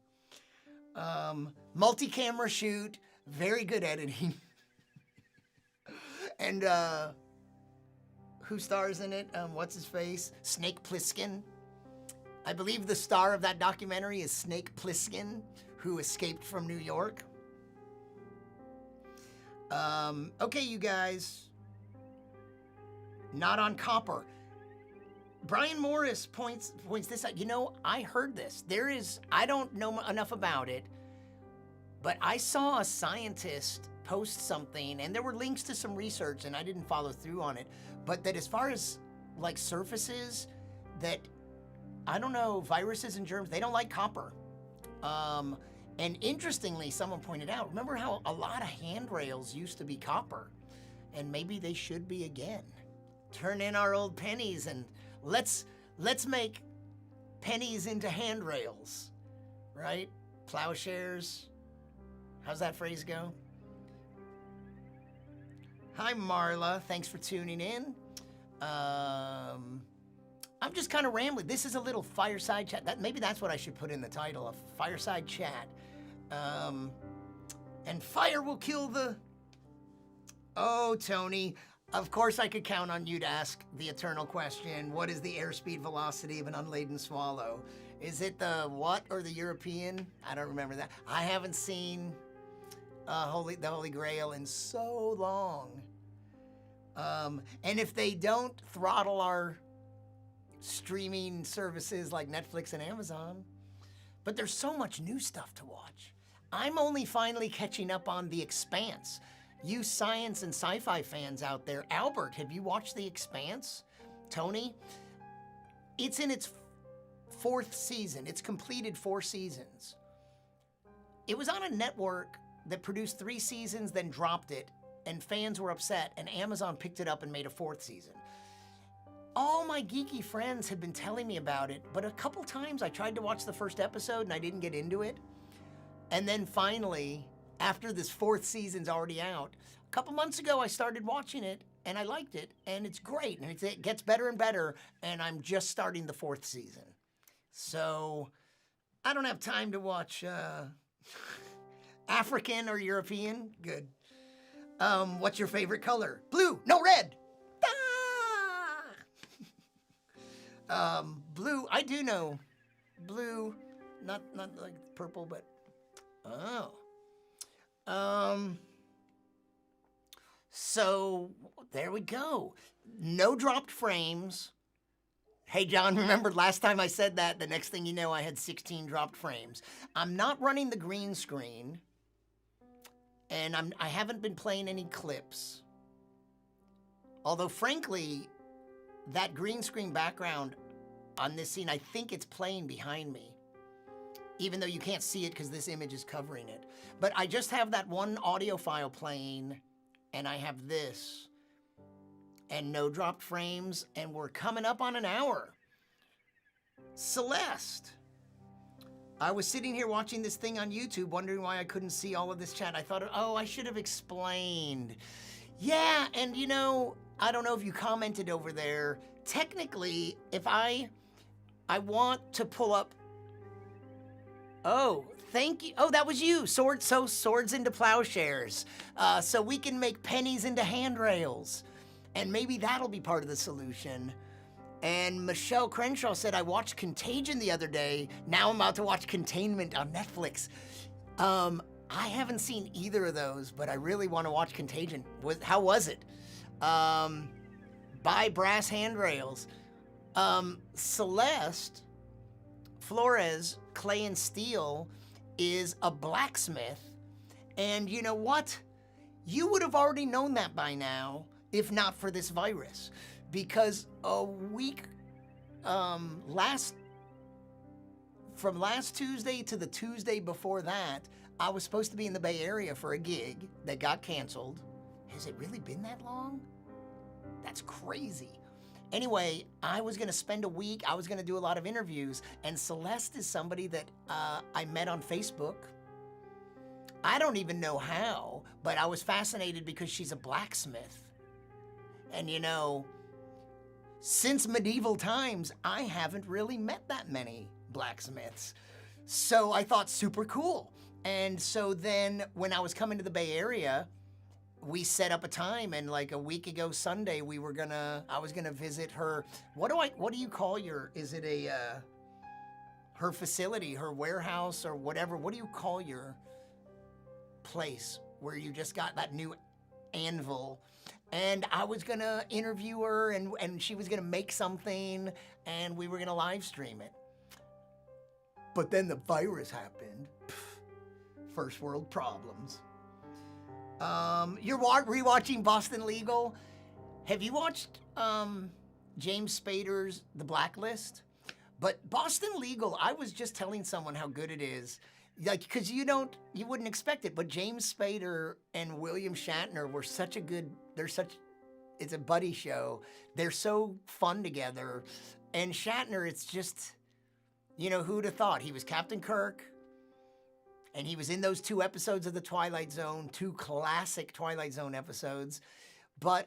S1: Multi-camera shoot, very good editing. And who stars in it? What's his face? Snake Plissken. I believe the star of that documentary is Snake Plissken, who escaped from New York. Okay, you guys. Not on copper. Brian Morris points this out. You know, I heard this. I don't know enough about it, but I saw a scientist post something, and there were links to some research, and I didn't follow through on it, but that as far as like surfaces, that, I don't know, viruses and germs, they don't like copper. And interestingly, someone pointed out, remember how a lot of handrails used to be copper, and maybe they should be again. Turn in our old pennies and let's make pennies into handrails, right? Plowshares. How's that phrase go? Hi, Marla. Thanks for tuning in. I'm just kind of rambling. This is a little fireside chat. Maybe that's what I should put in the title, a fireside chat. And fire will kill the... Oh, Tony. Of course I could count on you to ask the eternal question. What is the airspeed velocity of an unladen swallow? Is it the what or the European? I don't remember that. I haven't seen the Holy Grail in so long. And if they don't throttle our streaming services like Netflix and Amazon, but there's so much new stuff to watch. I'm only finally catching up on The Expanse. You science and sci-fi fans out there, Albert, have you watched The Expanse? Tony? It's in its 4th season. It's completed 4 seasons. It was on a network that produced 3 seasons, then dropped it, and fans were upset, and Amazon picked it up and made a 4th season. All my geeky friends had been telling me about it, but a couple times I tried to watch the first episode and I didn't get into it. And then finally, after this 4th season's already out, a couple months ago I started watching it and I liked it, and it's great, and it gets better and better, and I'm just starting the 4th season. So I don't have time to watch African or European. Good. What's your favorite color? Blue, no red. Blue, I do know. Blue, not like purple, but so there we go. No dropped frames. Hey John, remember last time I said that, the next thing you know I had 16 dropped frames. I'm not running the green screen, and I haven't been playing any clips. Although frankly, that green screen background on this scene, I think it's playing behind me, even though you can't see it because this image is covering it. But I just have that one audio file playing, and I have this, and no dropped frames, and we're coming up on an hour. Celeste. I was sitting here watching this thing on YouTube, wondering why I couldn't see all of this chat. I thought, oh, I should have explained. Yeah, and you know, I don't know if you commented over there. Technically, if I want to pull up... Oh, thank you. Oh, that was you. Swords into plowshares. So we can make pennies into handrails. And maybe that'll be part of the solution. And Michelle Crenshaw said, I watched Contagion the other day. Now I'm about to watch Containment on Netflix. I haven't seen either of those, but I really want to watch Contagion. How was it? Buy brass handrails. Celeste Flores, Clay and Steel, is a blacksmith. And you know what? You would have already known that by now. if not for this virus. Because a week, from last Tuesday to the Tuesday before that, I was supposed to be in the Bay Area for a gig that got canceled. Has it really been that long? That's crazy. Anyway, I was going to spend a week. I was going to do a lot of interviews. And Celeste is somebody that I met on Facebook. I don't even know how, but I was fascinated because she's a blacksmith. And you know, since medieval times, I haven't really met that many blacksmiths. So I thought super cool. And so then when I was coming to the Bay Area, we set up a time, and like a week ago Sunday, I was gonna visit her. What do you call is it her facility, her warehouse or whatever? What do you call your place where you just got that new anvil? And I was gonna interview her, and she was gonna make something, and we were gonna live stream it. But then the virus happened. First world problems. You're rewatching Boston Legal. Have you watched James Spader's The Blacklist? But Boston Legal, I was just telling someone how good it is. Like, because you wouldn't expect it, but James Spader and William Shatner were it's a buddy show. They're so fun together. And Shatner, it's just, who'd have thought? He was Captain Kirk, and he was in those 2 episodes of The Twilight Zone, 2 classic Twilight Zone episodes. But,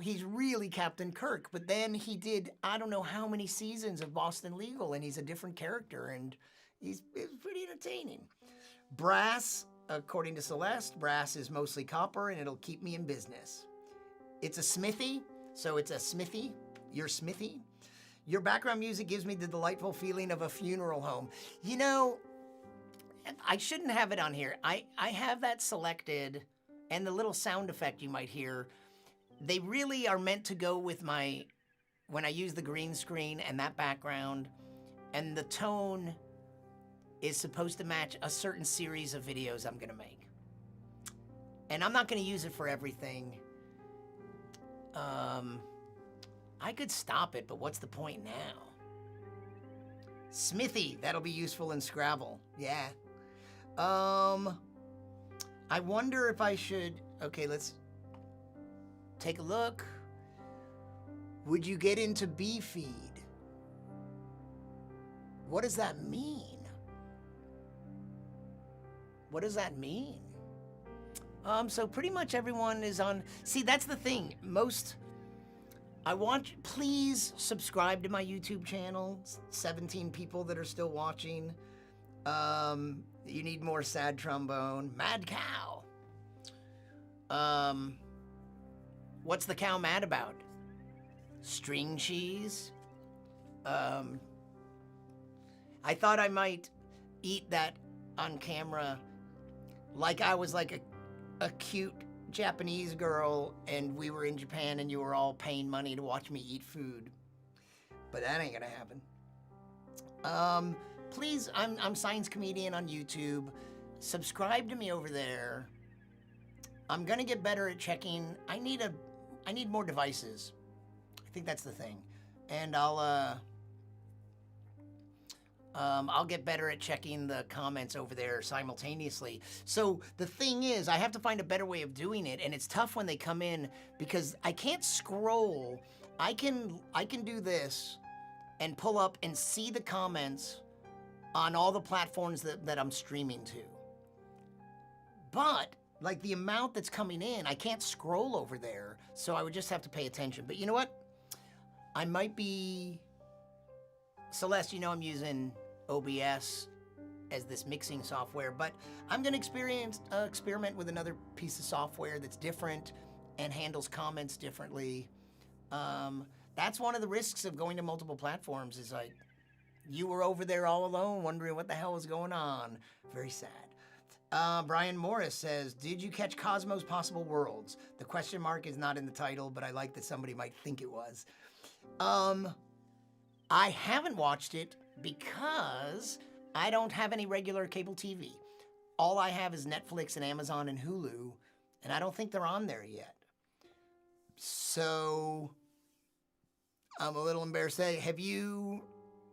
S1: he's really Captain Kirk. But then he did, I don't know how many seasons of Boston Legal, and he's a different character, and it's pretty entertaining. Brass, according to Celeste, brass is mostly copper, and it'll keep me in business. It's a smithy, so it's a smithy. Your smithy. Your background music gives me the delightful feeling of a funeral home. I shouldn't have it on here. I have that selected, and the little sound effect you might hear, they really are meant to go with when I use the green screen and that background, and the tone is supposed to match a certain series of videos I'm gonna make. And I'm not gonna use it for everything. I could stop it, but what's the point now? Smithy, that'll be useful in Scrabble. Yeah. I wonder if I should, okay, let's take a look. Would you get into B-Feed? What does that mean? What does that mean? So pretty much everyone is on, see, that's the thing. Please subscribe to my YouTube channel. 17 people that are still watching. You need more sad trombone. Mad cow. What's the cow mad about? String cheese. I thought I might eat that on camera like I was like a cute Japanese girl and we were in Japan and you were all paying money to watch me eat food. But that ain't gonna happen. Please, I'm Science Comedian on YouTube. Subscribe to me over there. I'm gonna get better at checking. I need more devices. I think that's the thing. And I'll get better at checking the comments over there simultaneously. So the thing is, I have to find a better way of doing it, and it's tough when they come in because I can't scroll. I can do this and pull up and see the comments on all the platforms that I'm streaming to. But like the amount that's coming in, I can't scroll over there, so I would just have to pay attention. But you know what? I might be... Celeste, I'm using OBS as this mixing software, but I'm gonna experiment with another piece of software that's different and handles comments differently. That's one of the risks of going to multiple platforms is like, you were over there all alone wondering what the hell was going on. Very sad. Brian Morris says, did you catch Cosmo's Possible Worlds? The question mark is not in the title, but I like that somebody might think it was. I haven't watched it because I don't have any regular cable TV. All I have is Netflix and Amazon and Hulu, And I don't think they're on there yet. So I'm a little embarrassed to say,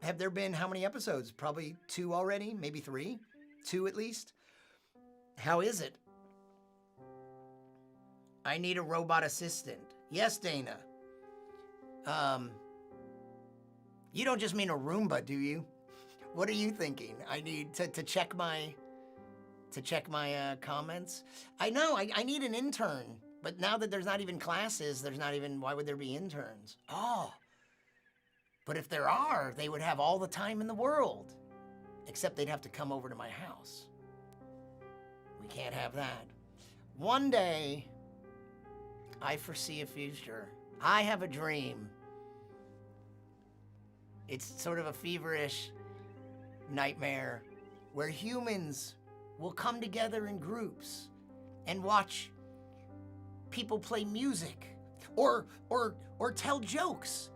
S1: have there been how many episodes? Probably 2 already, maybe 3, 2 at least. How is it? I need a robot assistant. Yes, Dana. You don't just mean a Roomba, do you? What are you thinking? I need to check my comments. I know, I need an intern, but now that there's not even classes, why would there be interns? Oh, but if there are, they would have all the time in the world, except they'd have to come over to my house. We can't have that. One day, I foresee a future. I have a dream. It's sort of a feverish nightmare where humans will come together in groups and watch people play music or tell jokes.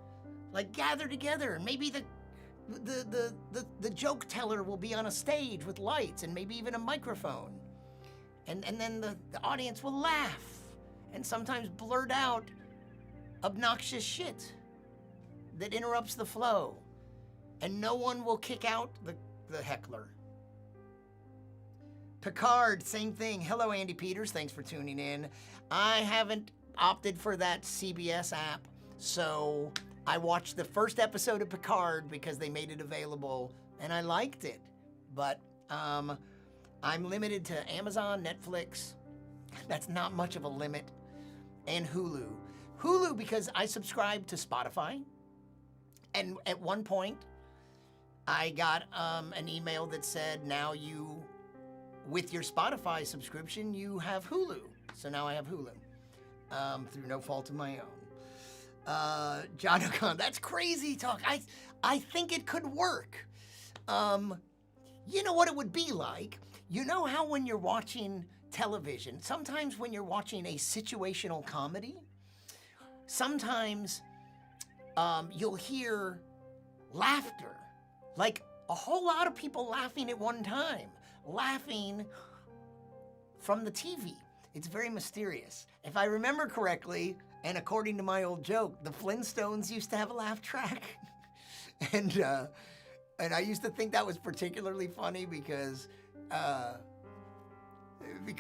S1: Like gather together, and maybe the joke teller will be on a stage with lights and maybe even a microphone. And then the audience will laugh and sometimes blurt out obnoxious shit that interrupts the flow. And no one will kick out the heckler. Picard, same thing. Hello, Andy Peters. Thanks for tuning in. I haven't opted for that CBS app, so I watched the first episode of Picard because they made it available, and I liked it. But I'm limited to Amazon, Netflix. That's not much of a limit. And Hulu. Hulu because I subscribe to Spotify. And at one point, I got an email that said, now with your Spotify subscription, you have Hulu. So now I have Hulu through no fault of my own. John O'Connor, that's crazy talk. I think it could work. You know what it would be like? You know how when you're watching television, sometimes when you're watching a situational comedy, sometimes you'll hear laughter. Like a whole lot of people laughing at one time, laughing from the TV. It's very mysterious. If I remember correctly, and according to my old joke, the Flintstones used to have a laugh track. and I used to think that was particularly funny because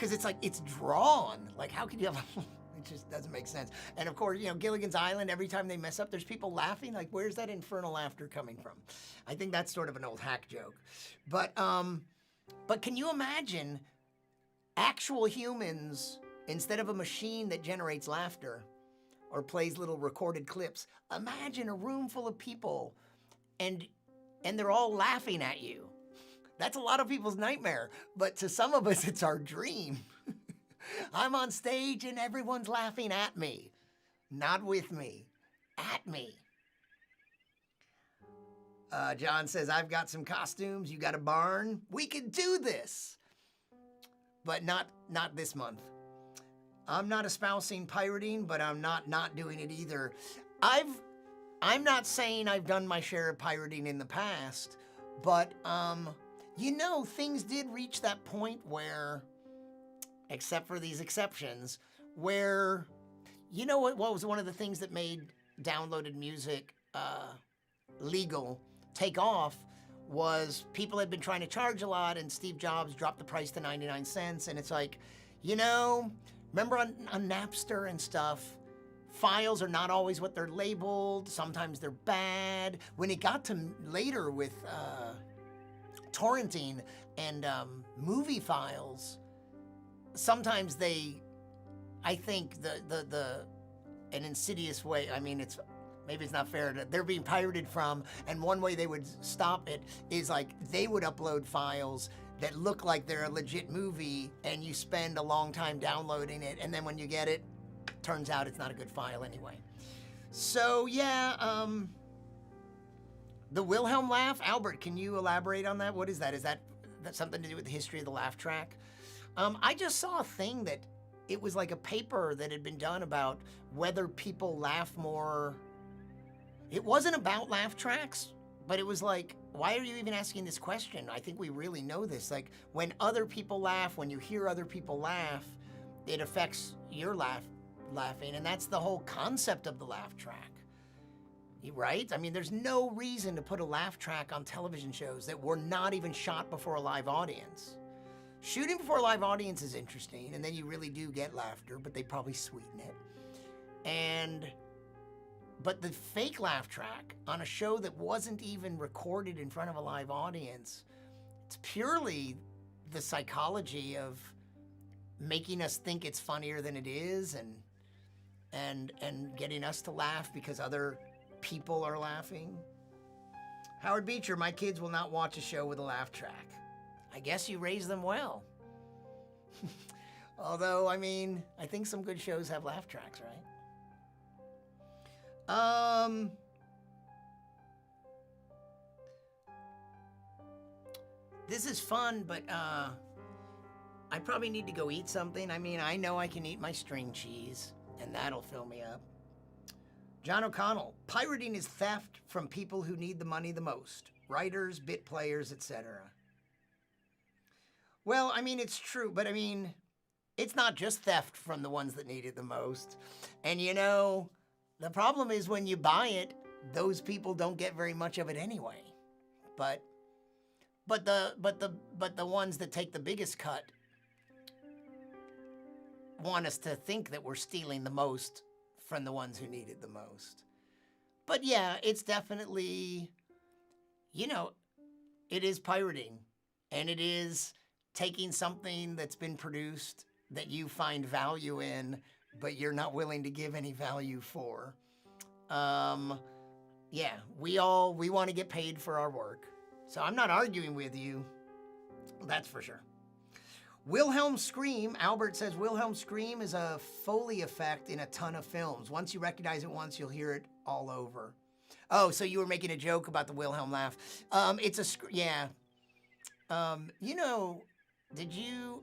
S1: it's like, it's drawn. Like, how could you have it just doesn't make sense. And of course, Gilligan's Island, every time they mess up, there's people laughing. Like, where's that infernal laughter coming from? I think that's sort of an old hack joke. But can you imagine actual humans, instead of a machine that generates laughter or plays little recorded clips, imagine a room full of people and they're all laughing at you. That's a lot of people's nightmare, but to some of us, it's our dream. I'm on stage and everyone's laughing at me. Not with me, at me. John says, I've got some costumes, you got a barn. We could do this, but not this month. I'm not espousing pirating, but I'm not doing it either. I'm not saying I've done my share of pirating in the past, but things did reach that point where, except for these exceptions, where, what was one of the things that made downloaded music legal take off was people had been trying to charge a lot, and Steve Jobs dropped the price to 99 cents, and it's like, remember on Napster and stuff, files are not always what they're labeled, sometimes they're bad. When it got to later with torrenting and movie files, sometimes I think an insidious way, maybe it's not fair, they're being pirated from, and one way they would stop it is like they would upload files that look like they're a legit movie, and you spend a long time downloading it, and then when you get it, turns out it's not a good file anyway. So yeah, the Wilhelm laugh, Albert, can you elaborate on that? What is that? Is that something to do with the history of the laugh track? I just saw a thing that it was like a paper that had been done about whether people laugh more. It wasn't about laugh tracks, but it was like, why are you even asking this question? I think we really know this. Like, when other people laugh, when you hear other people laugh, it affects your laughing, and that's the whole concept of the laugh track. Right? I mean, there's no reason to put a laugh track on television shows that were not even shot before a live audience. Shooting before a live audience is interesting, and then you really do get laughter, but they probably sweeten it. But the fake laugh track on a show that wasn't even recorded in front of a live audience, it's purely the psychology of making us think it's funnier than it is, and getting us to laugh because other people are laughing. Howard Beecher, my kids will not watch a show with a laugh track. I guess you raised them well. Although, I mean, I think some good shows have laugh tracks, right? This is fun, but I probably need to go eat something. I mean, I know I can eat my string cheese, and that'll fill me up. John O'Connell, pirating is theft from people who need the money the most. Writers, bit players, etc. Well, I mean, it's true, but I mean, it's not just theft from the ones that need it the most. And you know, the problem is when you buy it, those people don't get very much of it anyway. But the ones that take the biggest cut want us to think that we're stealing the most from the ones who need it the most. But yeah, it's definitely, you know, it is pirating, and it is taking something that's been produced that you find value in, but you're not willing to give any value for. Yeah, we want to get paid for our work. So I'm not arguing with you, that's for sure. Wilhelm scream, Albert says, Wilhelm scream is a Foley effect in a ton of films. Once you recognize it once, you'll hear it all over. Oh, so you were making a joke about the Wilhelm laugh. Yeah. You know,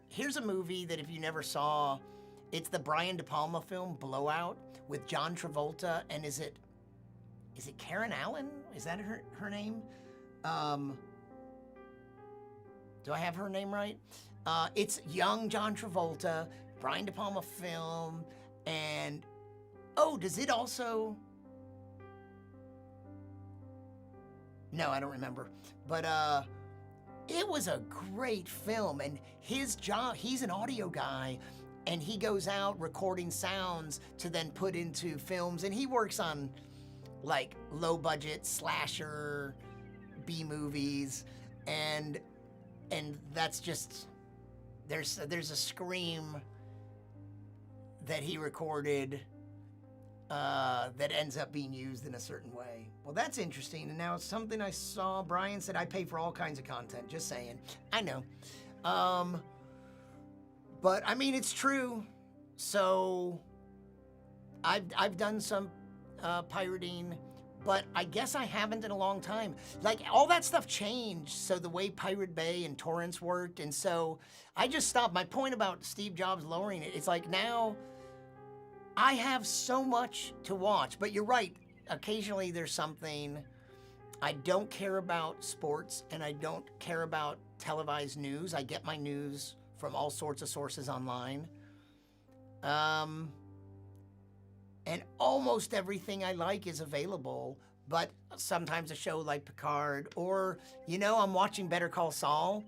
S1: here's a movie that if you never saw, it's the Brian De Palma film, Blowout, with John Travolta, and is it Karen Allen? Is that her name? Do I have her name right? It's young John Travolta, Brian De Palma film, and does it also? No, I don't remember. But it was a great film, and his job, he's an audio guy, and he goes out recording sounds to then put into films, and he works on like low budget slasher B movies, and that's just there's a scream that he recorded that ends up being used in a certain way. Well, that's interesting. And now it's something I saw. Brian said I pay for all kinds of content. Just saying. I know. But I mean, it's true. So I've done some pirating, but I guess I haven't in a long time. Like, all that stuff changed, so the way Pirate Bay and torrents worked, and so I just stopped. My point about Steve Jobs lowering it, it's like now I have so much to watch, but you're right. Occasionally there's something. I don't care about sports, and I don't care about televised news. I get my news from all sorts of sources online. And almost everything I like is available, but sometimes a show like Picard, or, you know, I'm watching Better Call Saul,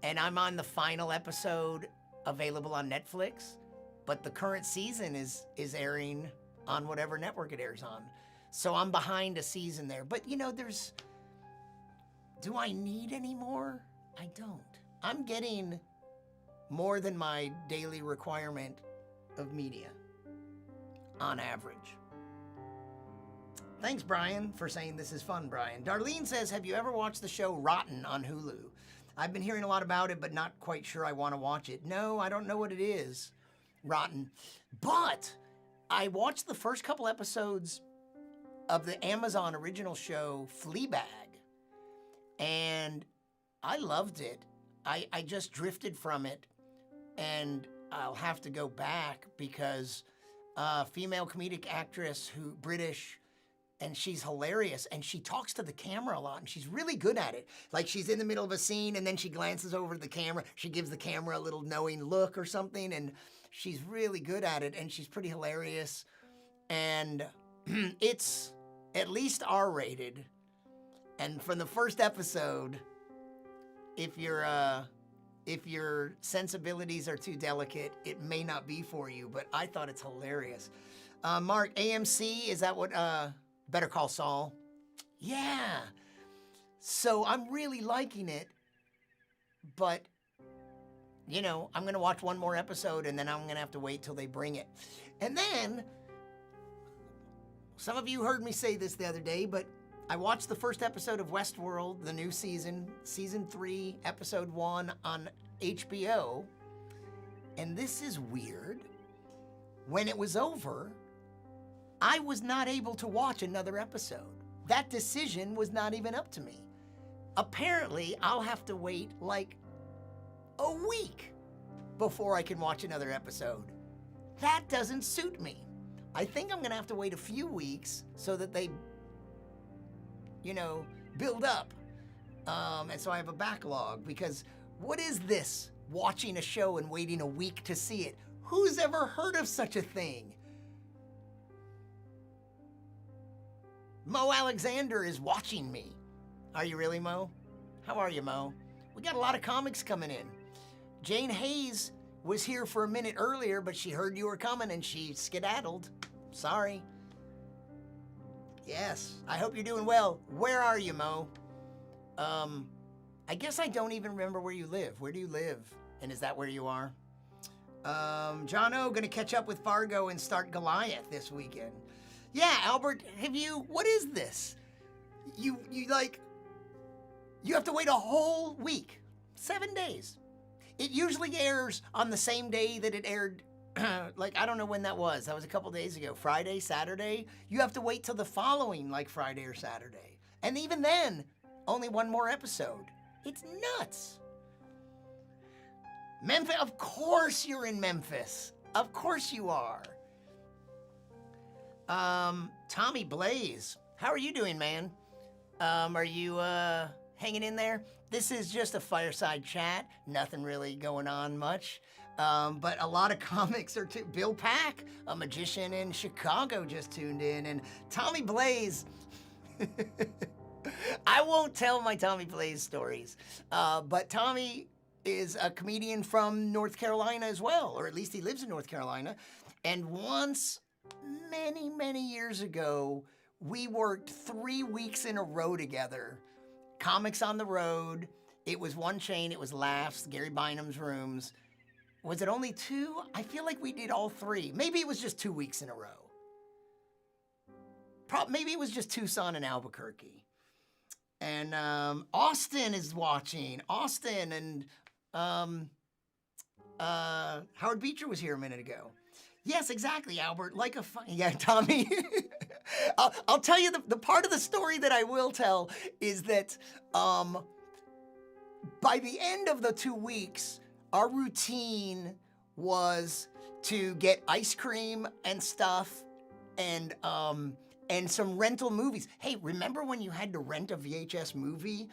S1: and I'm on the final episode available on Netflix, but the current season is airing on whatever network it airs on. So I'm behind a season there. But, you know, do I need any more? I don't. I'm getting more than my daily requirement of media, on average. Thanks, Brian, for saying this is fun, Brian. Darlene says, have you ever watched the show Rotten on Hulu? I've been hearing a lot about it, but not quite sure I want to watch it. No, I don't know what it is, Rotten. But I watched the first couple episodes of the Amazon original show Fleabag, and I loved it. I just drifted from it, and I'll have to go back because female comedic actress British, and she's hilarious, and she talks to the camera a lot, and she's really good at it. Like, she's in the middle of a scene, and then she glances over to the camera. She gives the camera a little knowing look or something, and she's really good at it, and she's pretty hilarious. And it's at least R-rated. And from the first episode, if your sensibilities are too delicate, it may not be for you, but I thought it's hilarious. Mark, AMC, is that what, Better Call Saul? Yeah. So I'm really liking it, but, you know, I'm gonna watch one more episode and then I'm gonna have to wait till they bring it. And then, some of you heard me say this the other day, but I watched the first episode of Westworld, the new season 3, episode 1 on HBO, and this is weird. When it was over, I was not able to watch another episode. That decision was not even up to me. Apparently, I'll have to wait like a week before I can watch another episode. That doesn't suit me. I think I'm gonna have to wait a few weeks so that they, you know, build up. And so I have a backlog, because what is this, watching a show and waiting a week to see it? Who's ever heard of such a thing? Mo Alexander is watching me. Are you really, Mo? How are you, Mo? We got a lot of comics coming in. Jane Hayes was here for a minute earlier, but she heard you were coming and she skedaddled. Sorry. Yes, I hope you're doing well. Where are you, Mo? I guess I don't even remember where you live. Where do you live? And is that where you are? John O, gonna catch up with Fargo and start Goliath this weekend. Yeah, Albert, what is this? You have to wait a whole week, 7 days. It usually airs on the same day that it aired, like, I don't know when that was. That was a couple days ago. Friday, Saturday. You have to wait till the following, like, Friday or Saturday. And even then, only one more episode. It's nuts. Memphis, of course you're in Memphis. Of course you are. Tommy Blaze, how are you doing, man? Are you, hanging in there? This is just a fireside chat. Nothing really going on much. But a lot of comics are too. Bill Pack, a magician in Chicago, just tuned in. And Tommy Blaze, I won't tell my Tommy Blaze stories. But Tommy is a comedian from North Carolina as well, or at least he lives in North Carolina. And once, many, many years ago, we worked 3 weeks in a row together. Comics on the Road. It was one chain. It was Laughs, Gary Bynum's Rooms. Was it only 2? I feel like we did all 3. Maybe it was just 2 weeks in a row. Maybe it was just Tucson and Albuquerque. And Austin is watching. Austin and Howard Beecher was here a minute ago. Yes, exactly, Albert. Like a yeah, Tommy. I'll tell you the part of the story that I will tell is that by the end of the 2 weeks, our routine was to get ice cream and stuff and some rental movies. Hey, remember when you had to rent a VHS movie,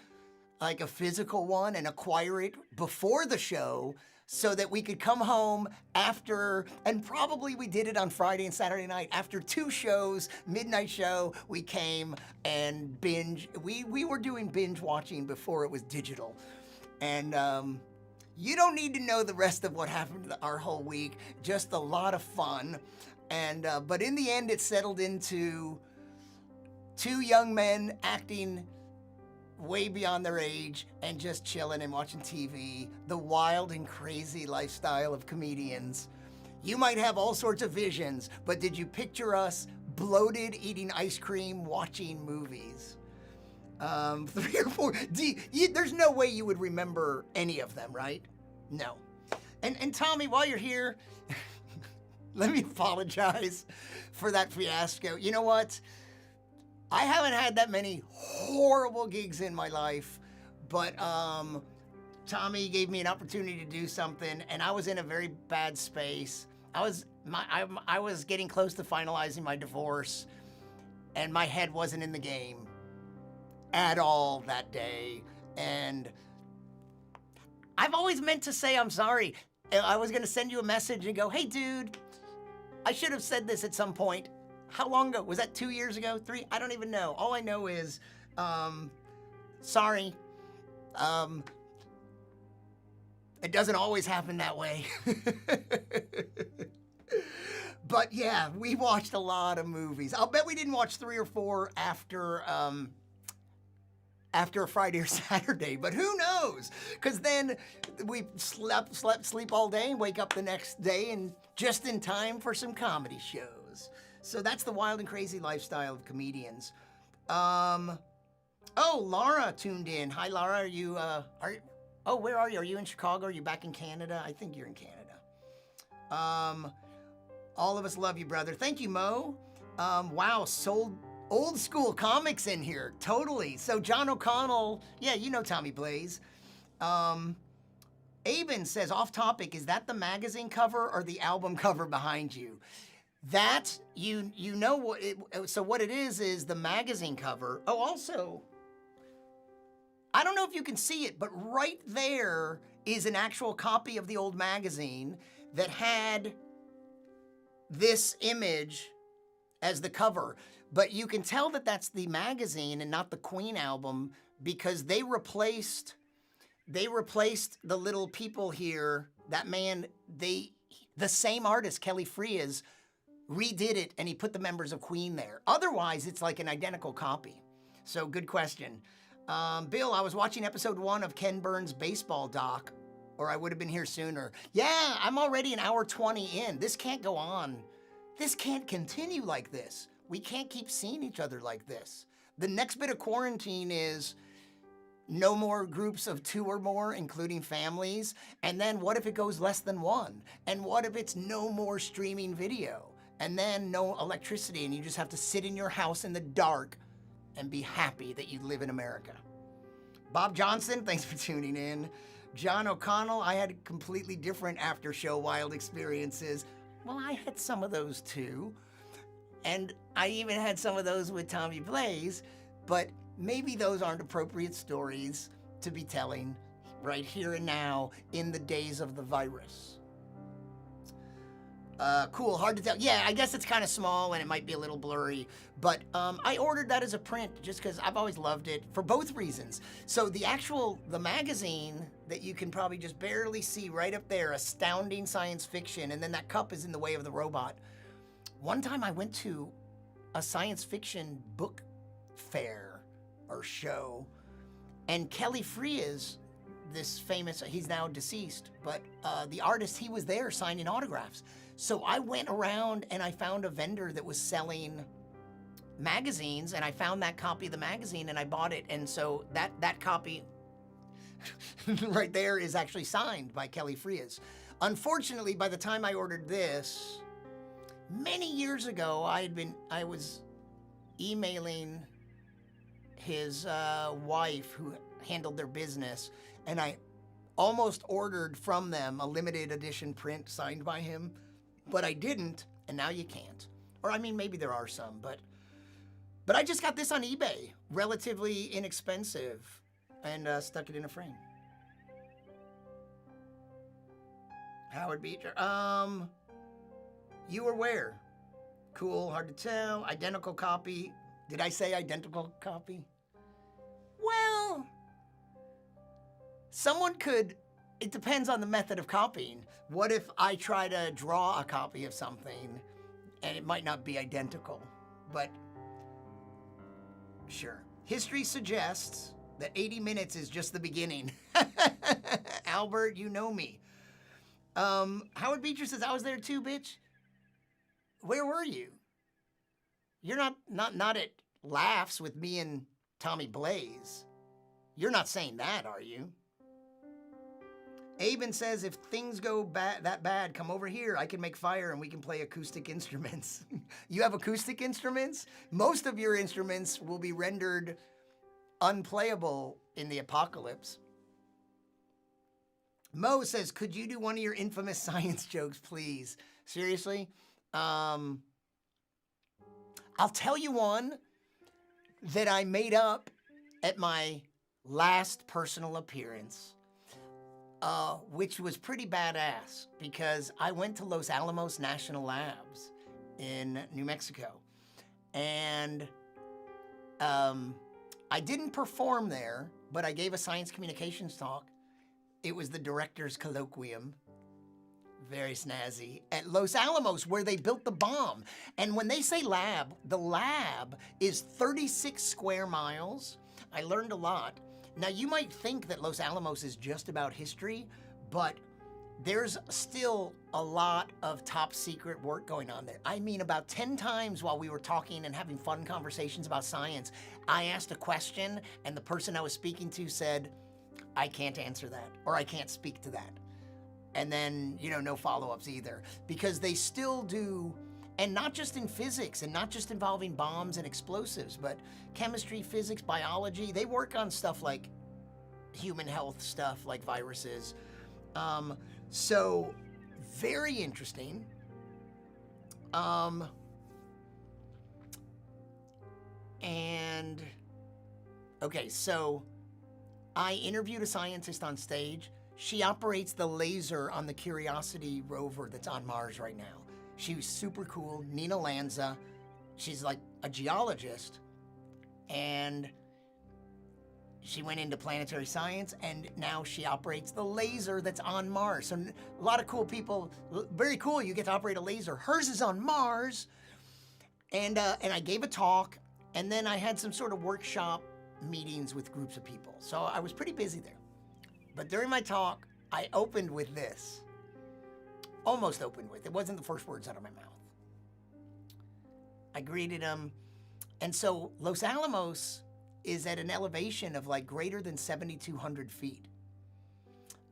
S1: like a physical one, and acquire it before the show so that we could come home after, and probably we did it on Friday and Saturday night. After 2 shows, midnight show, we came and binge. We were doing binge watching before it was digital. And you don't need to know the rest of what happened our whole week, just a lot of fun. And but in the end, it settled into 2 young men acting way beyond their age and just chilling and watching TV, the wild and crazy lifestyle of comedians. You might have all sorts of visions, but did you picture us bloated, eating ice cream, watching movies? 3 or 4, there's no way you would remember any of them, right? No. And Tommy, while you're here, let me apologize for that fiasco. You know what? I haven't had that many horrible gigs in my life, but Tommy gave me an opportunity to do something, and I was in a very bad space. I was getting close to finalizing my divorce, and my head wasn't in the game at all that day. And I've always meant to say I'm sorry. I was gonna send you a message and go, hey dude, I should have said this at some point. How long ago? Was that 2 years ago? 3? I don't even know. All I know is, sorry. It doesn't always happen that way. But yeah, we watched a lot of movies. I'll bet we didn't watch 3 or 4 after a Friday or Saturday, but who knows? Because then we sleep all day and wake up the next day and just in time for some comedy shows. So that's the wild and crazy lifestyle of comedians. Oh, Laura tuned in. Hi, Laura. Oh, where are you? Are you in Chicago? Are you back in Canada? I think you're in Canada. All of us love you, brother. Thank you, Mo. Wow, sold old school comics in here. Totally. So John O'Connell, yeah, you know Tommy Blaze. Aben says, off topic, is that the magazine cover or the album cover behind you? That, you know what so what it is the magazine cover. Oh, also, I don't know if you can see it, but right there is an actual copy of the old magazine that had this image as the cover. But you can tell that that's the magazine and not the Queen album because they replaced the little people here. That man, the same artist, Kelly Frias, redid it and he put the members of Queen there. Otherwise, it's like an identical copy. So good question. Bill, I was watching episode 1 of Ken Burns' baseball doc, or I would have been here sooner. Yeah, I'm already an hour 20 in. This can't go on. This can't continue like this. We can't keep seeing each other like this. The next bit of quarantine is no more groups of 2 or more, including families. And then what if it goes less than 1? And what if it's no more streaming video? And then no electricity and you just have to sit in your house in the dark and be happy that you live in America. Bob Johnson, thanks for tuning in. John O'Connell, I had completely different after show wild experiences. Well, I had some of those too. And I even had some of those with Tommy Blaze, but maybe those aren't appropriate stories to be telling right here and now in the days of the virus. Cool, hard to tell. Yeah, I guess it's kind of small and it might be a little blurry, but I ordered that as a print just because I've always loved it for both reasons. So the magazine that you can probably just barely see right up there, Astounding Science Fiction, and then that cup is in the way of the robot. One time I went to a science fiction book fair or show, and Kelly Frias, this famous, he's now deceased, but the artist, he was there signing autographs. So I went around and I found a vendor that was selling magazines, and I found that copy of the magazine and I bought it. And so that copy right there is actually signed by Kelly Frias. Unfortunately, by the time I ordered this, many years ago, I was emailing his wife who handled their business, and I almost ordered from them a limited edition print signed by him, but I didn't, and now you can't. Or I mean, maybe there are some, but I just got this on eBay, relatively inexpensive, and stuck it in a frame. Howard Beecher, you were where? Cool, hard to tell. Identical copy. Did I say identical copy? Well, someone could, it depends on the method of copying. What if I try to draw a copy of something and it might not be identical? But sure. History suggests that 80 minutes is just the beginning. Albert, you know me. Howard Beecher says, I was there too, bitch. Where were you? You're not at Laughs with me and Tommy Blaze. You're not saying that, are you? Aben says, if things go that bad, come over here. I can make fire and we can play acoustic instruments. You have acoustic instruments? Most of your instruments will be rendered unplayable in the apocalypse. Mo says, could you do one of your infamous science jokes, please? Seriously? I'll tell you one, that I made up at my last personal appearance, which was pretty badass because I went to Los Alamos National Labs in New Mexico. And I didn't perform there, but I gave a science communications talk. It was the director's colloquium. Very snazzy. At Los Alamos, where they built the bomb. And when they say lab, the lab is 36 square miles. I learned a lot. Now, you might think that Los Alamos is just about history, but there's still a lot of top secret work going on there. I mean, about 10 times while we were talking and having fun conversations about science, I asked a question and the person I was speaking to said, I can't answer that, or I can't speak to that. And then, no follow-ups either, because they still do, and not just in physics and not just involving bombs and explosives, but chemistry, physics, biology, they work on stuff like human health stuff, like viruses. So very interesting. And okay, so I interviewed a scientist on stage. She operates the laser on the Curiosity rover that's on Mars right now. She was super cool, Nina Lanza. She's like a geologist, and she went into planetary science, and now she operates the laser that's on Mars. So a lot of cool people, very cool, you get to operate a laser. Hers is on Mars, and I gave a talk, and then I had some sort of workshop meetings with groups of people. So I was pretty busy there. But during my talk, I opened with this. Almost opened with. It wasn't the first words out of my mouth. I greeted them. And so Los Alamos is at an elevation of like greater than 7,200 feet.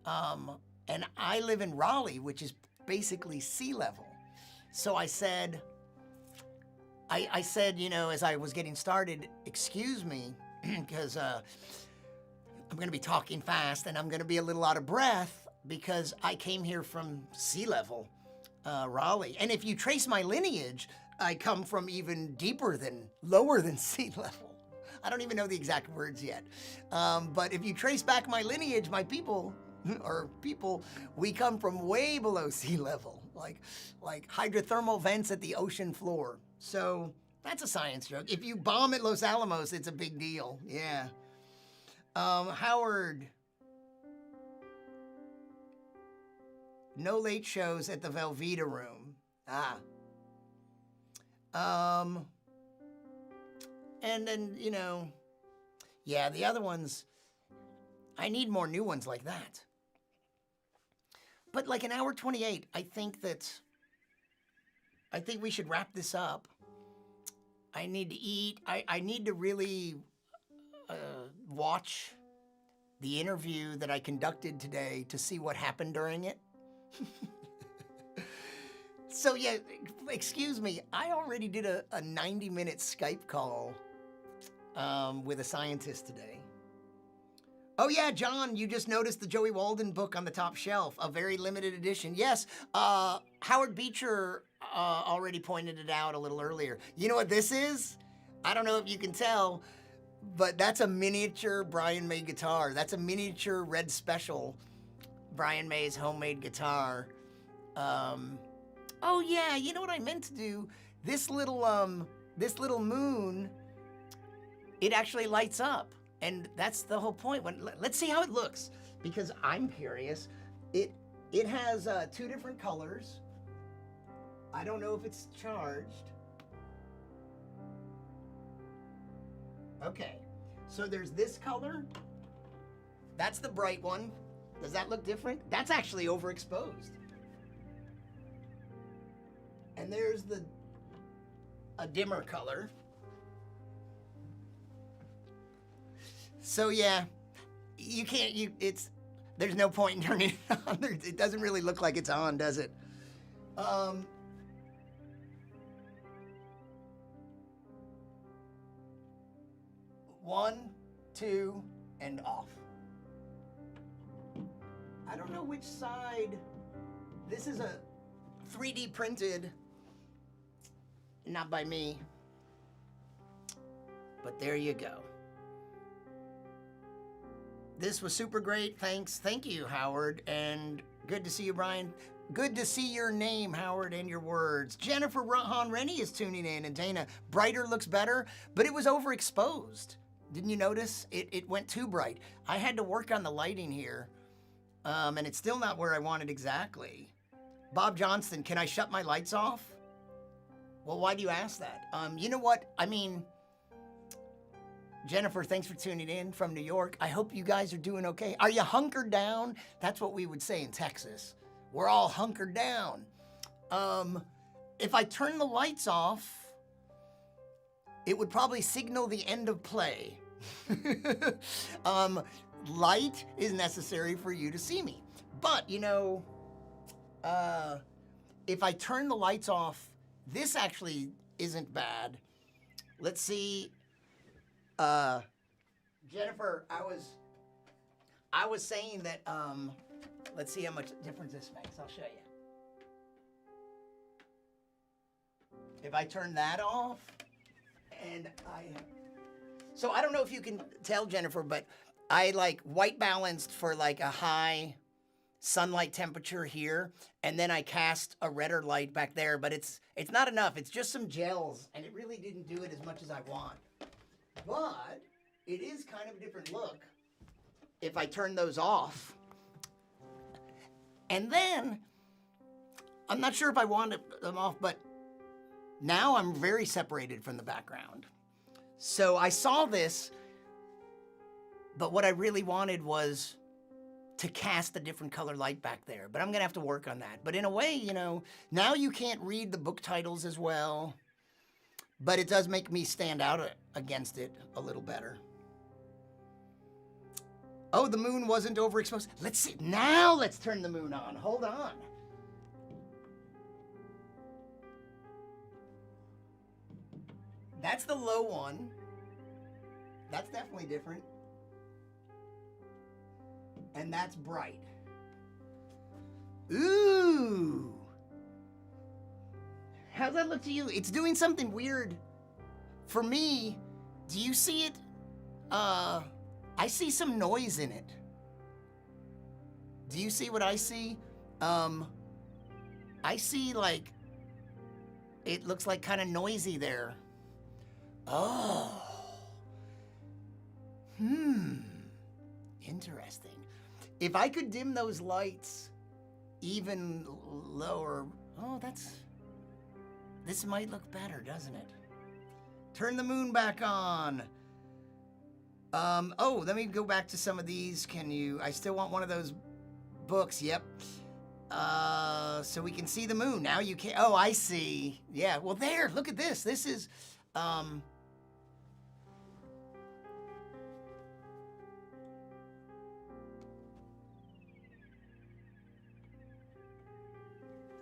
S1: And I live in Raleigh, which is basically sea level. So I said, as I was getting started, excuse me, because I'm going to be talking fast and I'm going to be a little out of breath because I came here from sea level, Raleigh. And if you trace my lineage, I come from even lower than sea level. I don't even know the exact words yet. But if you trace back my lineage, my people, we come from way below sea level, like hydrothermal vents at the ocean floor. So that's a science joke. If you bomb at Los Alamos, it's a big deal. Yeah. Howard. No late shows at the Velveeta room. And then, yeah, the other ones, I need more new ones like that. But like an hour 28, I think we should wrap this up. I need to eat. I need to really watch the interview that I conducted today to see what happened during it. So yeah, excuse me, I already did a 90-minute Skype call with a scientist today. Oh yeah, John, you just noticed the Joey Walden book on the top shelf, a very limited edition. Yes, Howard Beecher already pointed it out a little earlier. You know what this is? I don't know if you can tell, but that's a miniature Brian May guitar. That's a miniature Red Special Brian May's homemade guitar. Oh yeah, you know what I meant to do? This little moon, it actually lights up. And that's the whole point. Let's see how it looks, because I'm curious. It has 2 different colors. I don't know if it's charged. Okay, so there's this color. That's the bright one. Does that look different? That's actually overexposed. And there's a dimmer color. So yeah, there's no point in turning it on. It doesn't really look like it's on, does it? 1, 2, and off. I don't know which side. This is a 3D printed, not by me, But there you go. This was super great. Thanks. Thank you, Howard. And good to see you, Brian. Good to see your name, Howard, and your words. Jennifer Rennie is tuning in, and Dana, brighter looks better, but it was overexposed. Didn't you notice? It went too bright. I had to work on the lighting here, and it's still not where I wanted exactly. Bob Johnston, can I shut my lights off? Well, why do you ask that? You know what? I mean, Jennifer, thanks for tuning in from New York. I hope you guys are doing okay. Are you hunkered down? That's what we would say in Texas. We're all hunkered down. If I turn the lights off, it would probably signal the end of play. Light is necessary for you to see me. But, you know, if I turn the lights off, this actually isn't bad. Let's see. Jennifer, I was saying that, let's see how much difference this makes. I'll show you. If I turn that off, and so I don't know if you can tell, Jennifer, but I like white balanced for like a high sunlight temperature here, and then I cast a redder light back there, but it's not enough. It's just some gels, and it really didn't do it as much as I want. But it is kind of a different look if I turn those off. And then, I'm not sure if I want them off, but now I'm very separated from the background. So I saw this, but what I really wanted was to cast a different color light back there. But I'm gonna have to work on that. But in a way, you know, now you can't read the book titles as well, but it does make me stand out against it a little better. Oh, the moon wasn't overexposed. Let's see. Now let's turn the moon on. Hold on. That's the low one. That's definitely different. And that's bright. Ooh. How's that look to you? It's doing something weird. For me, do you see it? I see some noise in it. Do you see what I see? I see like, it looks like kind of noisy there. Oh. Interesting. If I could dim those lights even lower, this might look better, doesn't it? Turn the moon back on. Let me go back to some of these. I still want one of those books. Yep. So we can see the moon. Now you can't, I see. Yeah, well there, look at this. This is,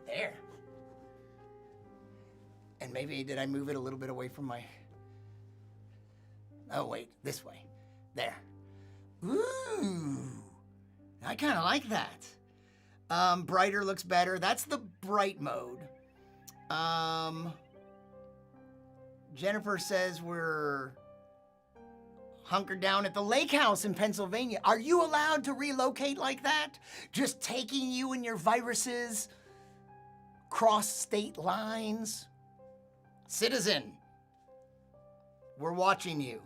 S1: there. And maybe, did I move it a little bit away from my, oh wait, this way. There. Ooh, I kind of like that. Brighter looks better. That's the bright mode. Jennifer says we're hunkered down at the lake house in Pennsylvania. Are you allowed to relocate like that? Just taking you and your viruses cross state lines? Citizen, we're watching you.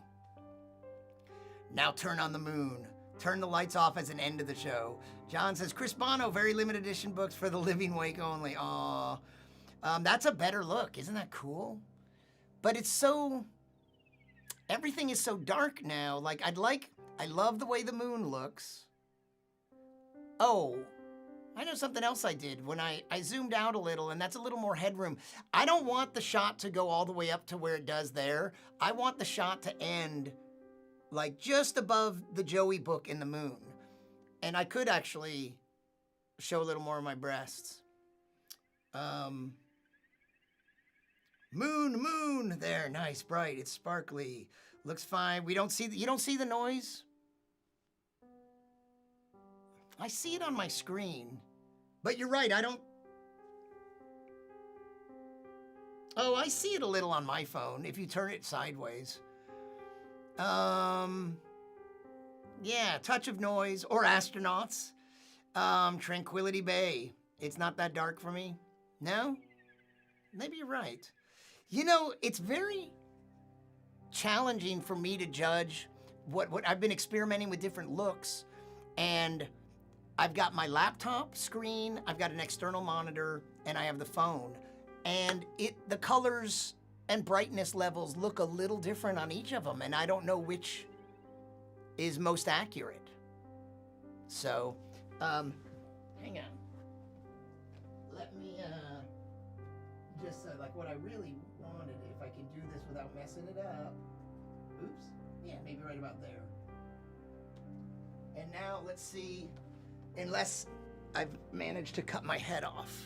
S1: Now turn on the moon. Turn the lights off as an end of the show. John says, Chris Bono, very limited edition books for the living wake only. Aw. That's a better look. Isn't that cool? But it's so, everything is so dark now. Like, I love the way the moon looks. Oh, I know something else I did when I zoomed out a little, and that's a little more headroom. I don't want the shot to go all the way up to where it does there. I want the shot to end like just above the Joey book in the moon. And I could actually show a little more of my breasts. Moon, there, nice, bright, it's sparkly, looks fine. You don't see the noise? I see it on my screen, but you're right, I see it a little on my phone if you turn it sideways. Yeah, Touch of Noise or Astronauts. Tranquility Bay. It's not that dark for me. No? Maybe you're right. You know, it's very challenging for me to judge what I've been experimenting with different looks, and I've got my laptop screen, I've got an external monitor, and I have the phone. And the colors and brightness levels look a little different on each of them, and I don't know which is most accurate. So, hang on. Let me, just like what I really wanted, if I can do this without messing it up. Oops. Yeah, maybe right about there. And now let's see, unless I've managed to cut my head off.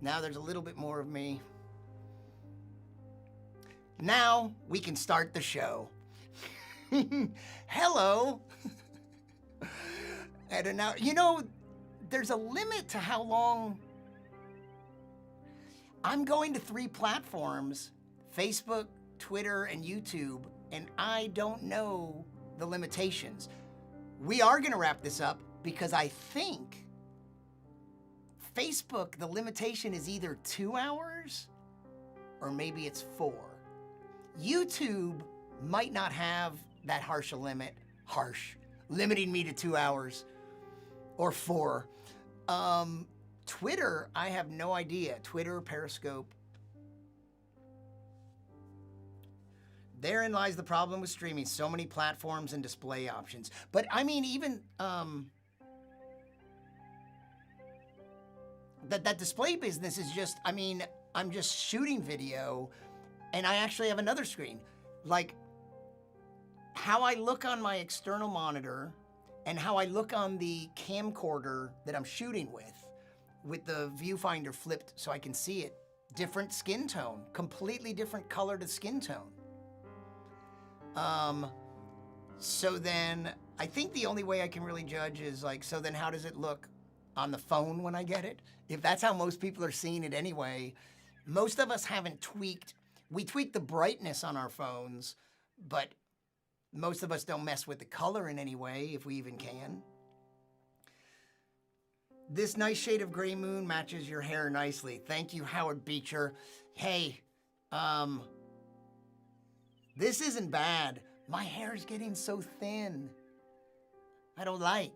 S1: Now there's a little bit more of me. Now we can start the show. Hello. And now, you know, there's a limit to how long. I'm going to 3 platforms, Facebook, Twitter, and YouTube, and I don't know the limitations. We are gonna wrap this up because I think Facebook, the limitation is either 2 hours or maybe it's 4. YouTube might not have that harsh a limit, limiting me to 2 hours or 4. Twitter, I have no idea. Twitter, Periscope. Therein lies the problem with streaming. So many platforms and display options. But I mean, even that display business is just, I mean, I'm just shooting video and I actually have another screen. Like how I look on my external monitor and how I look on the camcorder that I'm shooting with the viewfinder flipped so I can see it. Different skin tone, completely different color to skin tone. So then I think the only way I can really judge is like, so then how does it look on the phone when I get it? If that's how most people are seeing it anyway, most of us haven't tweaked. We tweak the brightness on our phones, but most of us don't mess with the color in any way, if we even can. This nice shade of gray moon matches your hair nicely. Thank you, Howard Beecher. Hey, this isn't bad. My hair's getting so thin. I don't like.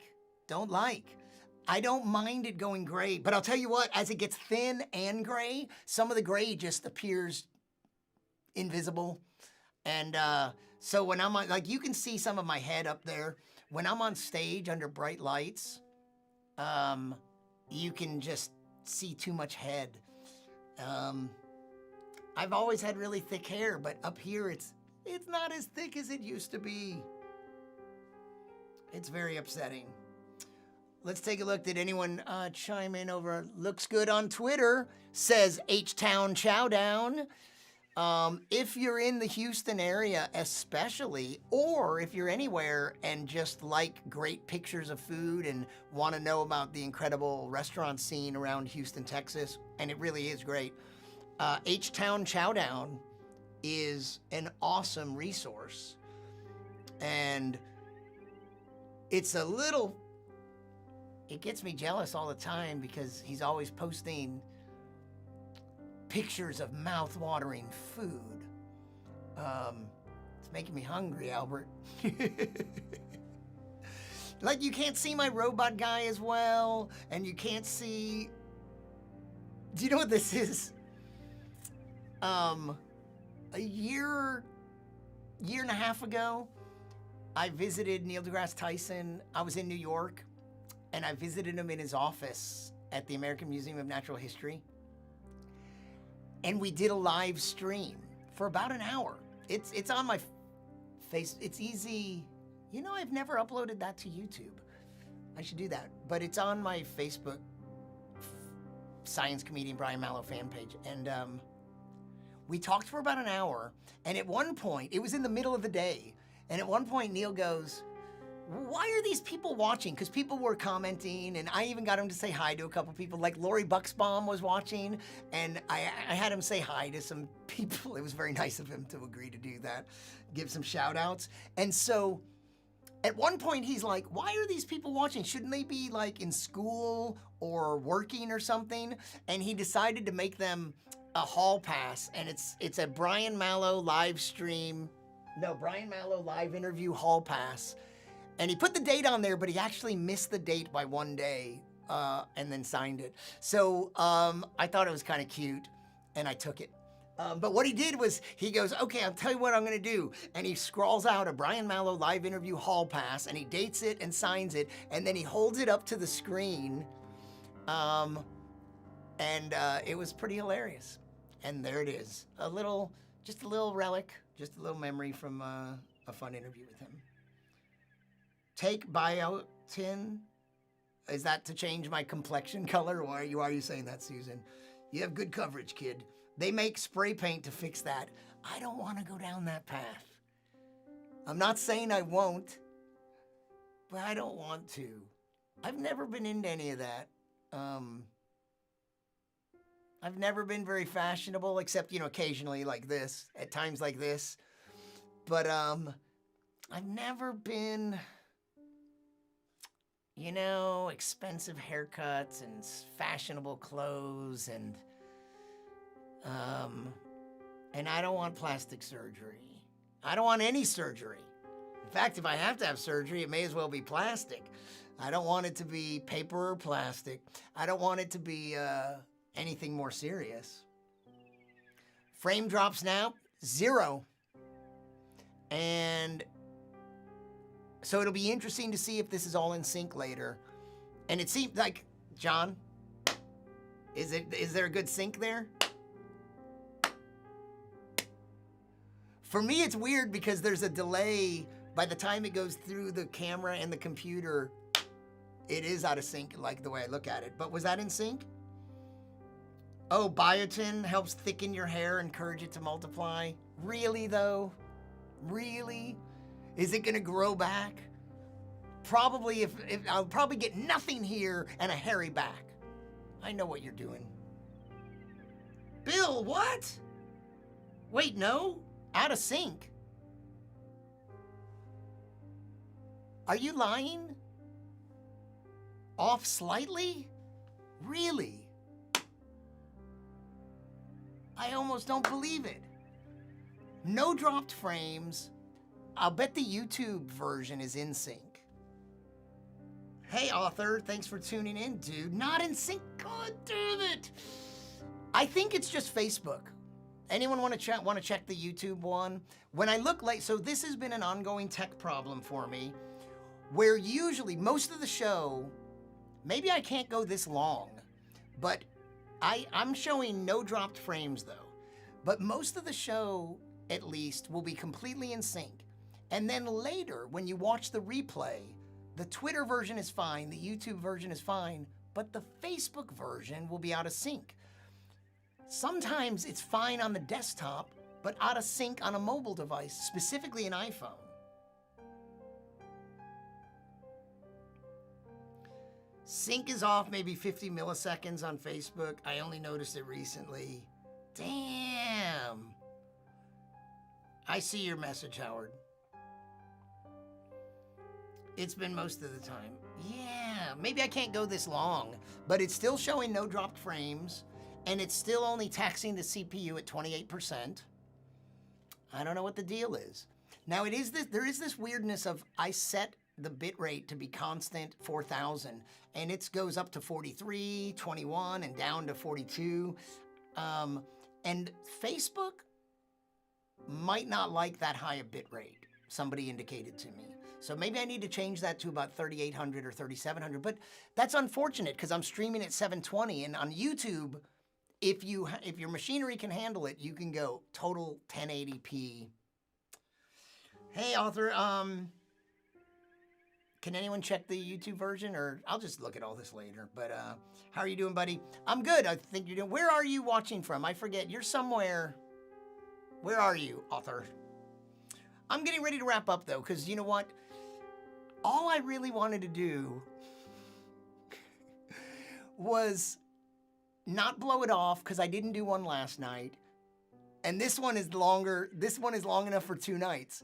S1: I don't mind it going gray, but I'll tell you what, as it gets thin and gray, some of the gray just appears invisible. And so when I'm on, like you can see some of my head up there. When I'm on stage under bright lights, you can just see too much head. I've always had really thick hair, but up here it's not as thick as it used to be. It's very upsetting. Let's take a look. Did anyone chime in over looks good on Twitter? Says H-Town Chowdown. If you're in the Houston area especially, or if you're anywhere and just like great pictures of food and want to know about the incredible restaurant scene around Houston, Texas, and it really is great, H-Town Chowdown is an awesome resource. And it's a little... It gets me jealous all the time because he's always posting pictures of mouth-watering food. It's making me hungry, Albert. Like, you can't see my robot guy as well, and you can't see... Do you know what this is? A year and a half ago, I visited Neil deGrasse Tyson. I was in New York, and I visited him in his office at the American Museum of Natural History. And we did a live stream for about an hour. It's on my face. It's easy. You know, I've never uploaded that to YouTube. I should do that. But it's on my Facebook science comedian Brian Mallow fan page. And we talked for about an hour. And at one point, it was in the middle of the day. And at one point, Neil goes, why are these people watching? Because people were commenting, and I even got him to say hi to a couple people. Like Lori Bucksbaum was watching, and I had him say hi to some people. It was very nice of him to agree to do that, give some shout outs. And so at one point he's like, why are these people watching? Shouldn't they be like in school or working or something? And he decided to make them a hall pass, and it's a Brian Mallow live interview hall pass. And he put the date on there, but he actually missed the date by one day and then signed it. So I thought it was kind of cute, and I took it. But what he did was he goes, okay, I'll tell you what I'm going to do. And he scrawls out a Brian Mallow live interview hall pass, and he dates it and signs it, and then he holds it up to the screen. It was pretty hilarious. And there it is. Just a little relic, just a little memory from a fun interview with him. Take biotin. Is that to change my complexion color? Why are you saying that, Susan? You have good coverage, kid. They make spray paint to fix that. I don't want to go down that path. I'm not saying I won't, but I don't want to. I've never been into any of that. I've never been very fashionable, except, occasionally like this, at times like this. But I've never been, expensive haircuts and fashionable clothes, and I don't want plastic surgery. I don't want any surgery. In fact, if I have to have surgery, it may as well be plastic. I don't want it to be paper or plastic. I don't want it to be anything more serious. Frame drops now, 0. And so it'll be interesting to see if this is all in sync later. And it seems like, John, is there a good sync there? For me, it's weird because there's a delay. By the time it goes through the camera and the computer, it is out of sync, like the way I look at it. But was that in sync? Oh, biotin helps thicken your hair, encourage it to multiply. Really, though? Really? Is it gonna grow back? Probably. If I'll probably get nothing here and a hairy back. I know what you're doing. Bill, what? Wait, no? Out of sync. Are you lying? Off slightly? Really? I almost don't believe it. No dropped frames. I'll bet the YouTube version is in sync. Hey, author, thanks for tuning in, dude. Not in sync? God damn it. I think it's just Facebook. Anyone want to check the YouTube one? When I look so this has been an ongoing tech problem for me, where usually most of the show, maybe I can't go this long, but I'm showing no dropped frames though. But most of the show, at least, will be completely in sync. And then later, when you watch the replay, the Twitter version is fine, the YouTube version is fine, but the Facebook version will be out of sync. Sometimes it's fine on the desktop, but out of sync on a mobile device, specifically an iPhone. Sync is off maybe 50 milliseconds on Facebook. I only noticed it recently. Damn. I see your message, Howard. It's been most of the time. Yeah, maybe I can't go this long, but it's still showing no dropped frames, and it's still only taxing the CPU at 28%. I don't know what the deal is. Now there is this weirdness of I set the bit rate to be constant 4,000, and it goes up to 43, 21, and down to 42. And Facebook might not like that high a bit rate, somebody indicated to me. So maybe I need to change that to about 3,800 or 3,700, but that's unfortunate because I'm streaming at 720, and on YouTube, if your machinery can handle it, you can go total 1080p. Hey, author, can anyone check the YouTube version, or I'll just look at all this later, but how are you doing, buddy? I'm good. I think you're doing, where are you watching from? I forget. You're somewhere. Where are you, author? I'm getting ready to wrap up, though, because you know what? All I really wanted to do was not blow it off because I didn't do one last night. And this one is longer. This one is long enough for 2 nights.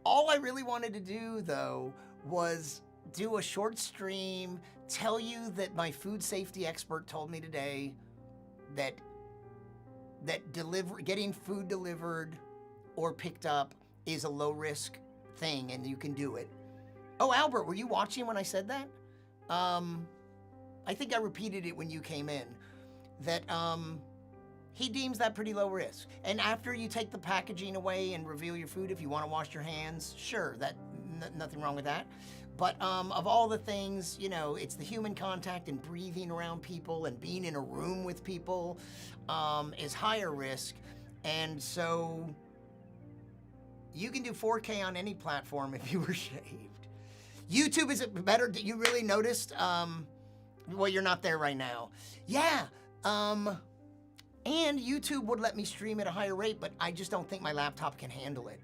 S1: All I really wanted to do, though, was do a short stream, tell you that my food safety expert told me today that getting food delivered or picked up is a low risk thing and you can do it. Oh, Albert, were you watching when I said that? I think I repeated it when you came in. That he deems that pretty low risk. And after you take the packaging away and reveal your food, if you want to wash your hands, sure, nothing wrong with that. But of all the things, you know, it's the human contact and breathing around people and being in a room with people is higher risk. And so you can do 4K on any platform if you were shaved. YouTube is better. You really noticed? Well, you're not there right now. Yeah. And YouTube would let me stream at a higher rate, but I just don't think my laptop can handle it.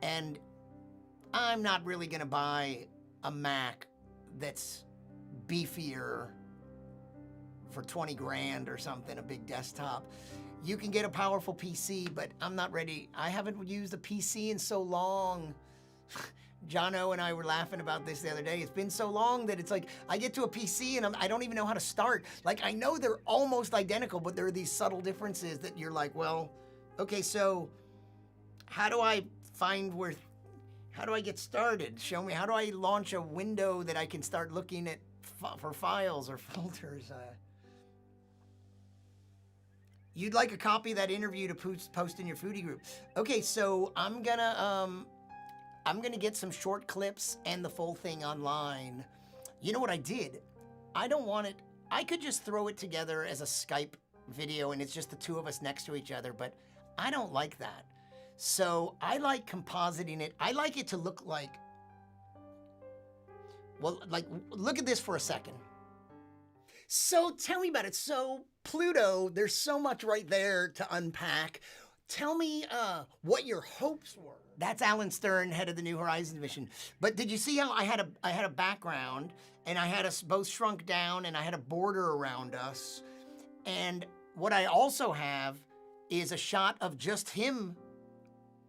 S1: And I'm not really gonna buy a Mac that's beefier for 20 grand or something, a big desktop. You can get a powerful PC, but I'm not ready. I haven't used a PC in so long. Jono and I were laughing about this the other day. It's been so long that it's like, I get to a PC and I don't even know how to start. Like, I know they're almost identical, but there are these subtle differences that you're like, well, okay, so how do I get started? Show me, how do I launch a window that I can start looking at for files or folders? You'd like a copy of that interview to post in your foodie group. Okay, so I'm gonna get some short clips and the full thing online. You know what I did? I don't want it, I could just throw it together as a Skype video and it's just the two of us next to each other, but I don't like that. So I like compositing it. I like it to look like, well, like, look at this for a second. So tell me about it. So Pluto, there's so much right there to unpack. Tell me what your hopes were. That's Alan Stern, head of the New Horizons mission. But did you see how I had a background and I had us both shrunk down and I had a border around us. And what I also have is a shot of just him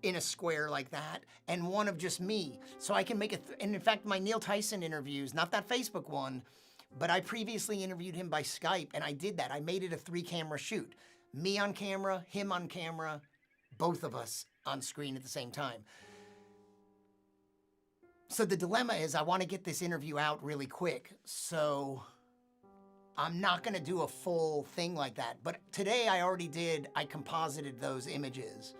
S1: in a square like that and one of just me. So I can make it, and in fact, my Neil Tyson interviews, not that Facebook one, but I previously interviewed him by Skype and I did that. I made it a 3-camera shoot. Me on camera, him on camera, both of us on screen at the same time. So the dilemma is I want to get this interview out really quick. So I'm not going to do a full thing like that. But today I already did, I composited those images.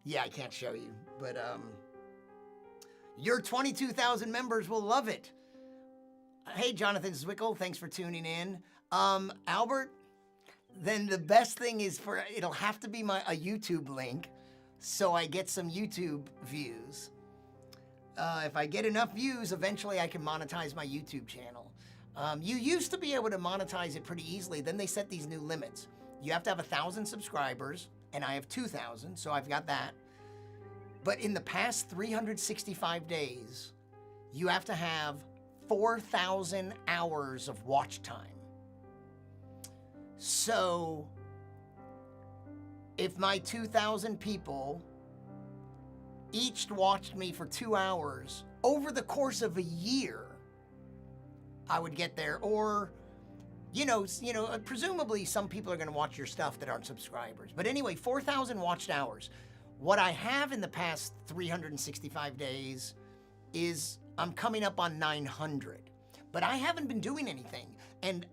S1: Yeah, I can't show you, but your 22,000 members will love it. Hey, Jonathan Zwickle, thanks for tuning in. Albert, then the best thing is it'll have to be a YouTube link so I get some YouTube views. If I get enough views, eventually I can monetize my YouTube channel. You used to be able to monetize it pretty easily. Then they set these new limits. You have to have 1,000 subscribers, and I have 2,000, so I've got that. But in the past 365 days, you have to have 4,000 hours of watch time. So if my 2,000 people each watched me for 2 hours over the course of a year, I would get there. Or, you know, presumably some people are going to watch your stuff that aren't subscribers. But anyway, 4,000 watched hours. What I have in the past 365 days is I'm coming up on 900. But I haven't been doing anything. And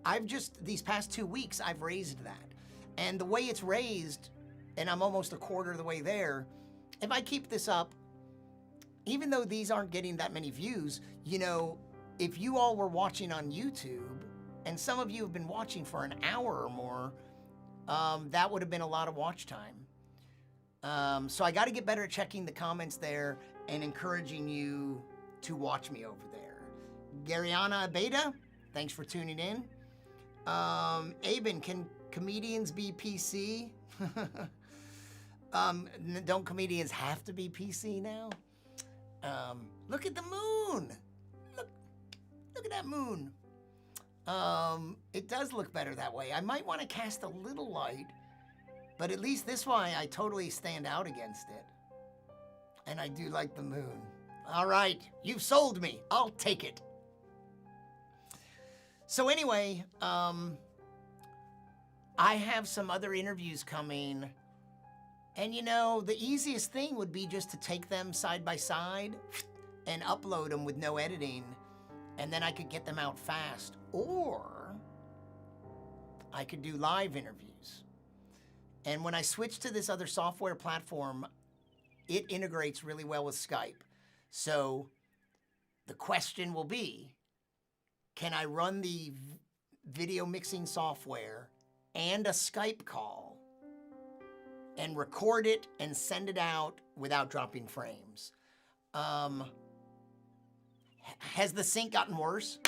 S1: these past 2 weeks, I've raised that. And the way it's raised, and I'm almost a quarter of the way there, if I keep this up, even though these aren't getting that many views, you know, if you all were watching on YouTube, and some of you have been watching for an hour or more, that would have been a lot of watch time. So I got to get better at checking the comments there and encouraging you to watch me over there. Garyana Beta, thanks for tuning in. Aben, can comedians be PC? Don't comedians have to be PC now? Look at the moon. Look at that moon. It does look better that way. I might want to cast a little light, but at least this way I totally stand out against it. And I do like the moon. All right, you've sold me. I'll take it. So anyway, I have some other interviews coming. And you know, the easiest thing would be just to take them side by side and upload them with no editing, and then I could get them out fast. Or I could do live interviews. And when I switch to this other software platform, it integrates really well with Skype. So the question will be, can I run the video mixing software and a Skype call and record it and send it out without dropping frames? Has the sync gotten worse?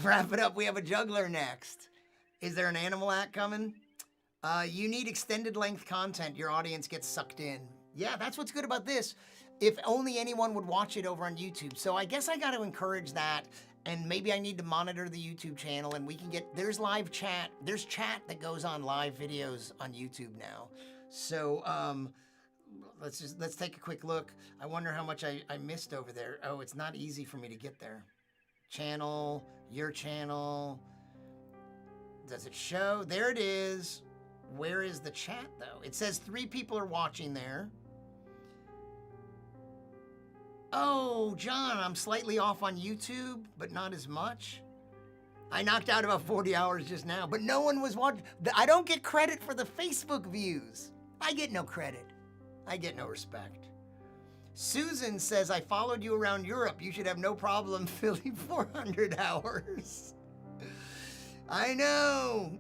S1: Wrap it up. We have a juggler next. Is there an animal act coming? You need extended length content. Your audience gets sucked in. Yeah, that's what's good about this. If only anyone would watch it over on YouTube. So I guess I got to encourage that. And maybe I need to monitor the YouTube channel, and we can get, there's live chat. There's chat that goes on live videos on YouTube now. So let's take a quick look. I wonder how much I missed over there. Oh, it's not easy for me to get there. Channel, your channel. Does it show? There it is. Where is the chat though? It says 3 people are watching there. Oh, John, I'm slightly off on YouTube, but not as much. I knocked out about 40 hours just now, but no one was watching. I don't get credit for the Facebook views. I get no credit. I get no respect. Susan says, I followed you around Europe. You should have no problem filling 400 hours. I know.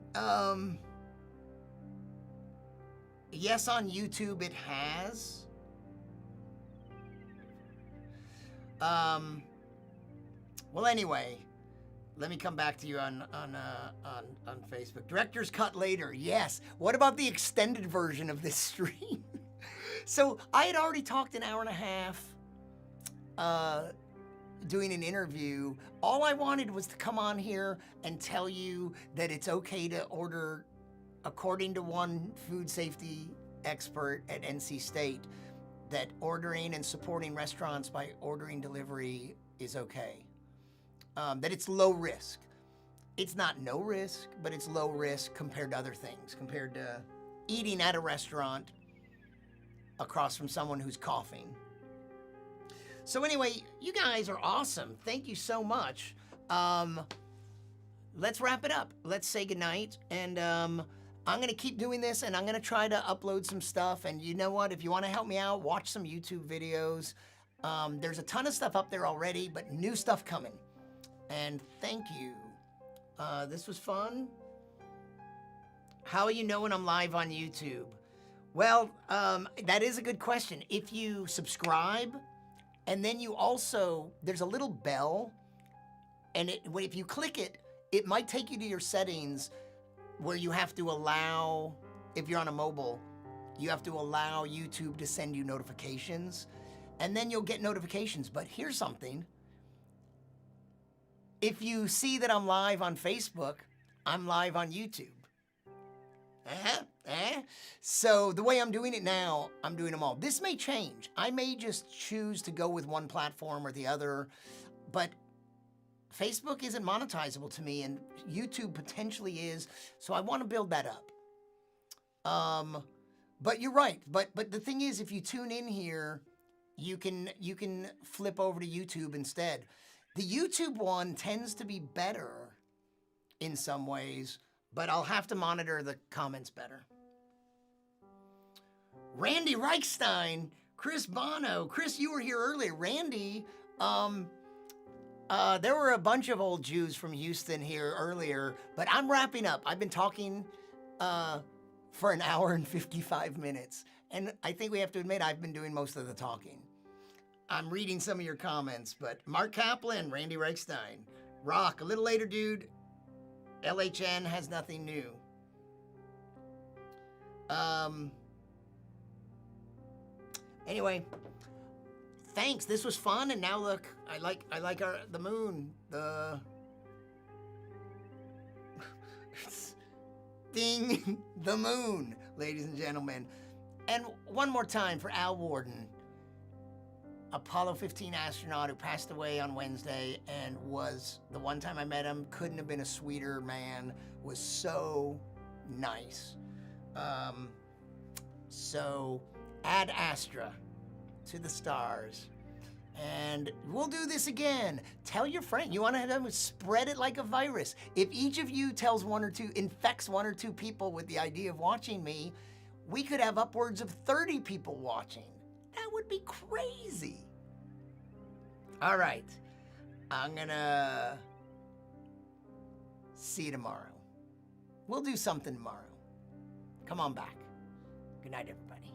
S1: Yes, on YouTube it has. Well, anyway, let me come back to you on Facebook. Director's cut later. Yes. What about the extended version of this stream? So I had already talked an hour and a half, doing an interview. All I wanted was to come on here and tell you that it's okay to order, according to one food safety expert at NC State, that ordering and supporting restaurants by ordering delivery is okay. That it's low risk. It's not no risk, but it's low risk compared to other things, compared to eating at a restaurant across from someone who's coughing. So anyway, you guys are awesome. Thank you so much. Let's wrap it up. Let's say goodnight. And I'm gonna keep doing this, and I'm gonna try to upload some stuff. And you know what? If you wanna help me out, watch some YouTube videos. There's a ton of stuff up there already, but new stuff coming. And thank you. This was fun. How will you know when I'm live on YouTube? Well, that is a good question. If you subscribe, and then you also, there's a little bell, and if you click it, it might take you to your settings where you have to allow, if you're on a mobile, you have to allow YouTube to send you notifications, and then you'll get notifications. But here's something. If you see that I'm live on Facebook, I'm live on YouTube. So the way I'm doing it now, I'm doing them all. This may change. I may just choose to go with one platform or the other, but Facebook isn't monetizable to me, and YouTube potentially is, so I want to build that up. But you're right. But the thing is, if you tune in here, you can flip over to YouTube instead. The YouTube one tends to be better in some ways, but I'll have to monitor the comments better. Randy Reichstein, Chris Bono. Chris, you were here earlier. Randy, there were a bunch of old Jews from Houston here earlier, but I'm wrapping up. I've been talking for an hour and 55 minutes, and I think we have to admit I've been doing most of the talking. I'm reading some of your comments, but Mark Kaplan, Randy Reichstein, Rock, a little later, dude. LHN has nothing new. Anyway, thanks. This was fun, and now look, I like the moon. The ding, the moon, ladies and gentlemen. And one more time for Al Warden, Apollo 15 astronaut who passed away on Wednesday, and was, the one time I met him, couldn't have been a sweeter man, was so nice. So Ad Astra, to the stars. And we'll do this again. Tell your friend. You want to have them spread it like a virus. If each of you tells infects one or two people with the idea of watching me, we could have upwards of 30 people watching. That would be crazy. All right. I'm gonna see you tomorrow. We'll do something tomorrow. Come on back. Good night, everybody.